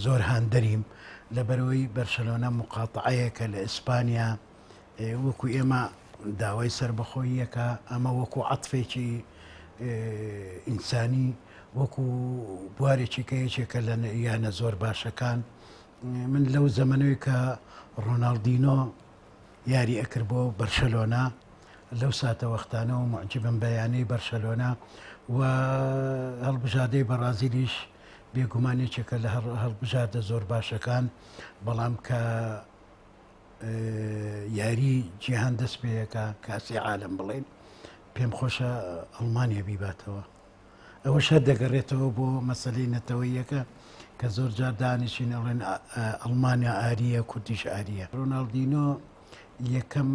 زۆر هاندەریم لەبەرەوەی بەرشەلۆنا مقاتعەیەکە لە ئیسپانیا وەکو ئێمە داوای سربەخۆییەکە ئەمە وەکو عەتفێکی ئینسانی وەکو بوارێکی کە یەکێکە لە یانە زۆر باشەکان. من لەو زەمەنەوەی کە ڕۆناڵدینۆ یاری ئەکرد بۆ بەرشەلۆنا لەو ساتە وەختانەوە معجبم بەیانەی بەرشەلۆنا و هەڵبژاردەی بەرازیلیش بێگومانێکێکە لە هەڵبژاردە زۆر باشەکان بەڵام کە یاری جیهان دەست پێیەکە کاسی عالم بڵێن پێم خۆشە ئەڵمانیا بیباتەوە. ئەوە شەر دەگەڕێتەوە بۆ مەسەلەی نەتەوەیەکە کە زۆر جار دانیشین ئەڵێن ئەڵمانیا ئاریە کوردیش ئاریە. ڕۆناڵدینۆ یەکەم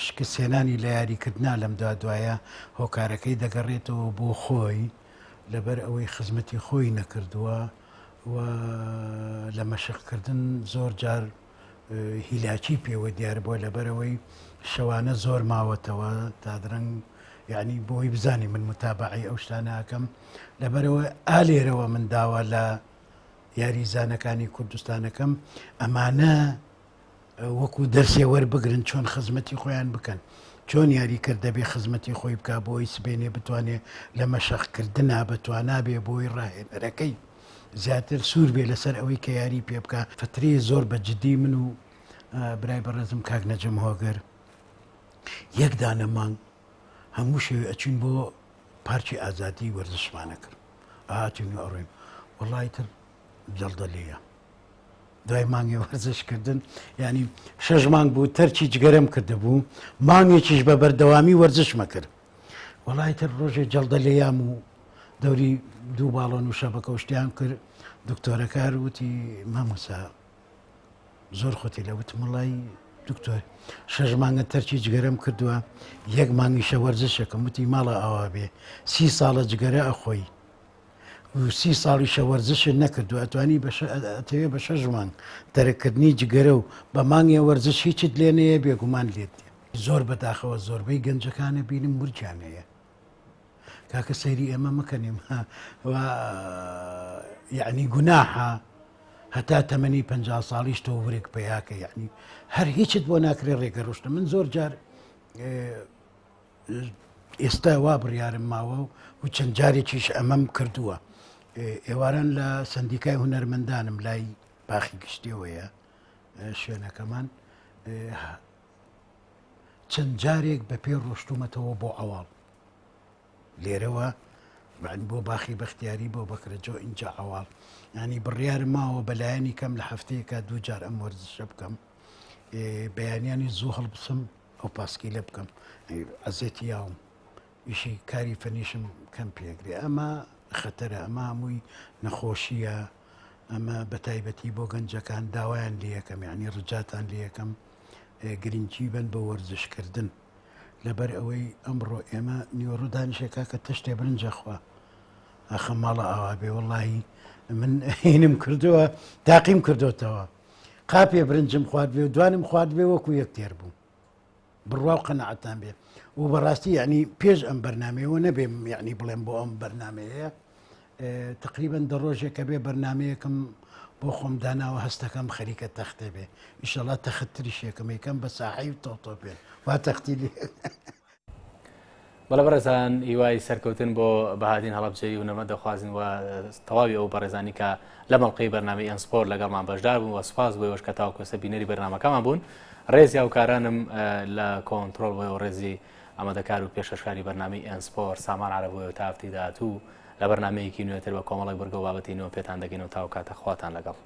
شکستێنانی لە یاریکردنا لەم دوایە هۆکارەکەی دەگەڕێتەوە بۆ خۆی لەبەر ئەوەی خزمەتی خۆی نەکردووە و لە مەشقکردن زۆر جار هیلاکی پێوە دیار بووە لەبەرەوەی شەوانە زۆر ماوەتەوە تا درەنگ یعنی بۆی بزانی من متابعی ئەو شتانەکەم لەبەرەوە ئالێرەوە من داوا لە یاریزانەکانی کوردستانەکەم ئەمانە وەکو دەرسێ وەربگرن چۆن خزمەتی خۆیان بکەن چۆن یاریکرد دەبێ خزمەتی خۆی بکە بۆی سبێنێ بتوانێ لە مەشقکردنا بتوانابێ بۆی ڕاهێنەرەکەی زیاتر سوور بێ لەسەر ئەوەی کە یاری پێ بکە. فترەیە زۆر بەجددی من و برای بەڕێزم کاک نەجم هۆگەر یەک دانە مانگ هەموو شێوێ ئەچین بۆ پارکی ئازادی وەرزشمانە کرد ئاهاتین ئەڕێم وەڵای تر جەڵدە لێیە دوای مانگی وەرزشکردن ینی 6 مانگ بوو تەرکی جگەرەم کرده بوو مانگێکیش بە بەردەوامی وەرزشمە کرد وەڵای تر ڕۆژێ جەڵدە لێیام و دەوری دوو باڵۆن و شەبەکە و شتیان کرد دکتۆرەکار وتی مامۆسا زۆر خۆتی لە وتم وڵای دکتۆر 6 مانگە تەرکی جگەرەم کردووە یەک مانگیشە وەرزشەکەم وتی ماڵە ئاوا بێ 30 ساڵە جگەرە ئەخۆی و 30 ساڵیشە وەرزشت نەکردو ئەتوانی ئەتەوێ بە 6 مانگ دەرەکردنی جگەرە و بە مانگێ وەرزش هیچت لێ نەیە بێگومان لێت زۆر بەداخەوە زۆربەی گەنجەکانە بینم ورجیان هەیە کاکە سەیری ئێمە مەکەنیم یعنی گوناحە هەتا تەمەنی 50 ساڵیش تۆ ورێک پێیاکە یعنی هەر هیچت بۆ ناکرێ ڕێگە ڕۆشتە من زۆر جار ئێستا وا بڕیارم ماوە و چەند جارێکیش ئەمەم کردووە ئێواران لە سندیکای هونەرمەندانم لای باخی گشتیەوەیە شوێنەکەمان چەند جارێک بە پێ ڕۆشتومەتەوە بۆ ئەواڵ لێرەوە بۆ باخی بەختیاری بۆ بەکرەجۆ اینجا ئەواڵ ینی بڕیارم ماوە بەلایەنی کەم لە هەفتەیەکە دوو جار ئەم وەرزشە بکەم بەیانیانی زوو هەڵبسم ئەو پاسکیلە بکەم ئەزێتی یاوم ئیشی کاری فەنیشم کەم پێگرێ ئەمە خەتەرە ئەمە هەمووی نەخۆشیە ئەمە بە تایبەتی بۆ گەنجەکان داوایان لێ یەکەم یعنی ڕجاتان لێ یەکەم گرنگی بن بە وەرزشکردن لەبەر ئەوەی ئەمڕۆ ئێمە نیوەڕۆ دانیشێکا کە تەشتێ برنجە خوا ئەخە ماڵە ئاوا بێ وەڵاهی من هینم کردووە تاقیم کردوتەوە قاپێ برنجم خوارد بێ و دوانم خوارد بێ وەکو یەک تێر بوو بڕوا و قەنەعەتان بێ و بەڕاستی یعنی پێش ئەم بەرنامەیەوە نەبێم یعنی بڵێم بۆ ئەم بەرنمەیە تقریبن دە ڕۆژێکە بێ بەرنمەیەکم بۆ خۆم داناوە هەستەکەم خەریکە تەختێ بێ ئیشەڵا تەختریش یەکەم یەکەم بە ساحی و تۆتۆ پێ وا تەختی لێ بەڵە بەڕێزان هیوای سەرکەوتن بۆ بەهادین هەڵەبجەی و نەمە دەخوازن و تەواوی ئەو بەڕێزانی کە لە مەڵقەی بەرنامەی ئەنسپۆرت لەگەڵمان بەشدار بوون و سوپاس بۆیەوەش کە تاوکۆسە بینەری بەرنامەکەمان بوون ڕێزی هاوکارانم لە کۆنتترۆل بۆی و ڕێزی ئەمەدەکار و پێشەشکاری بەرنامەی ئەنسپۆرت سامان عەرەبۆی و تا هەفتەی داهاتوو لە بەرنامەیەکی نوێتر بە کۆمەڵێک بەرگە و بابەتی نوێ پێتان دەگەین و تاو کاتە خواتان لەگەڵ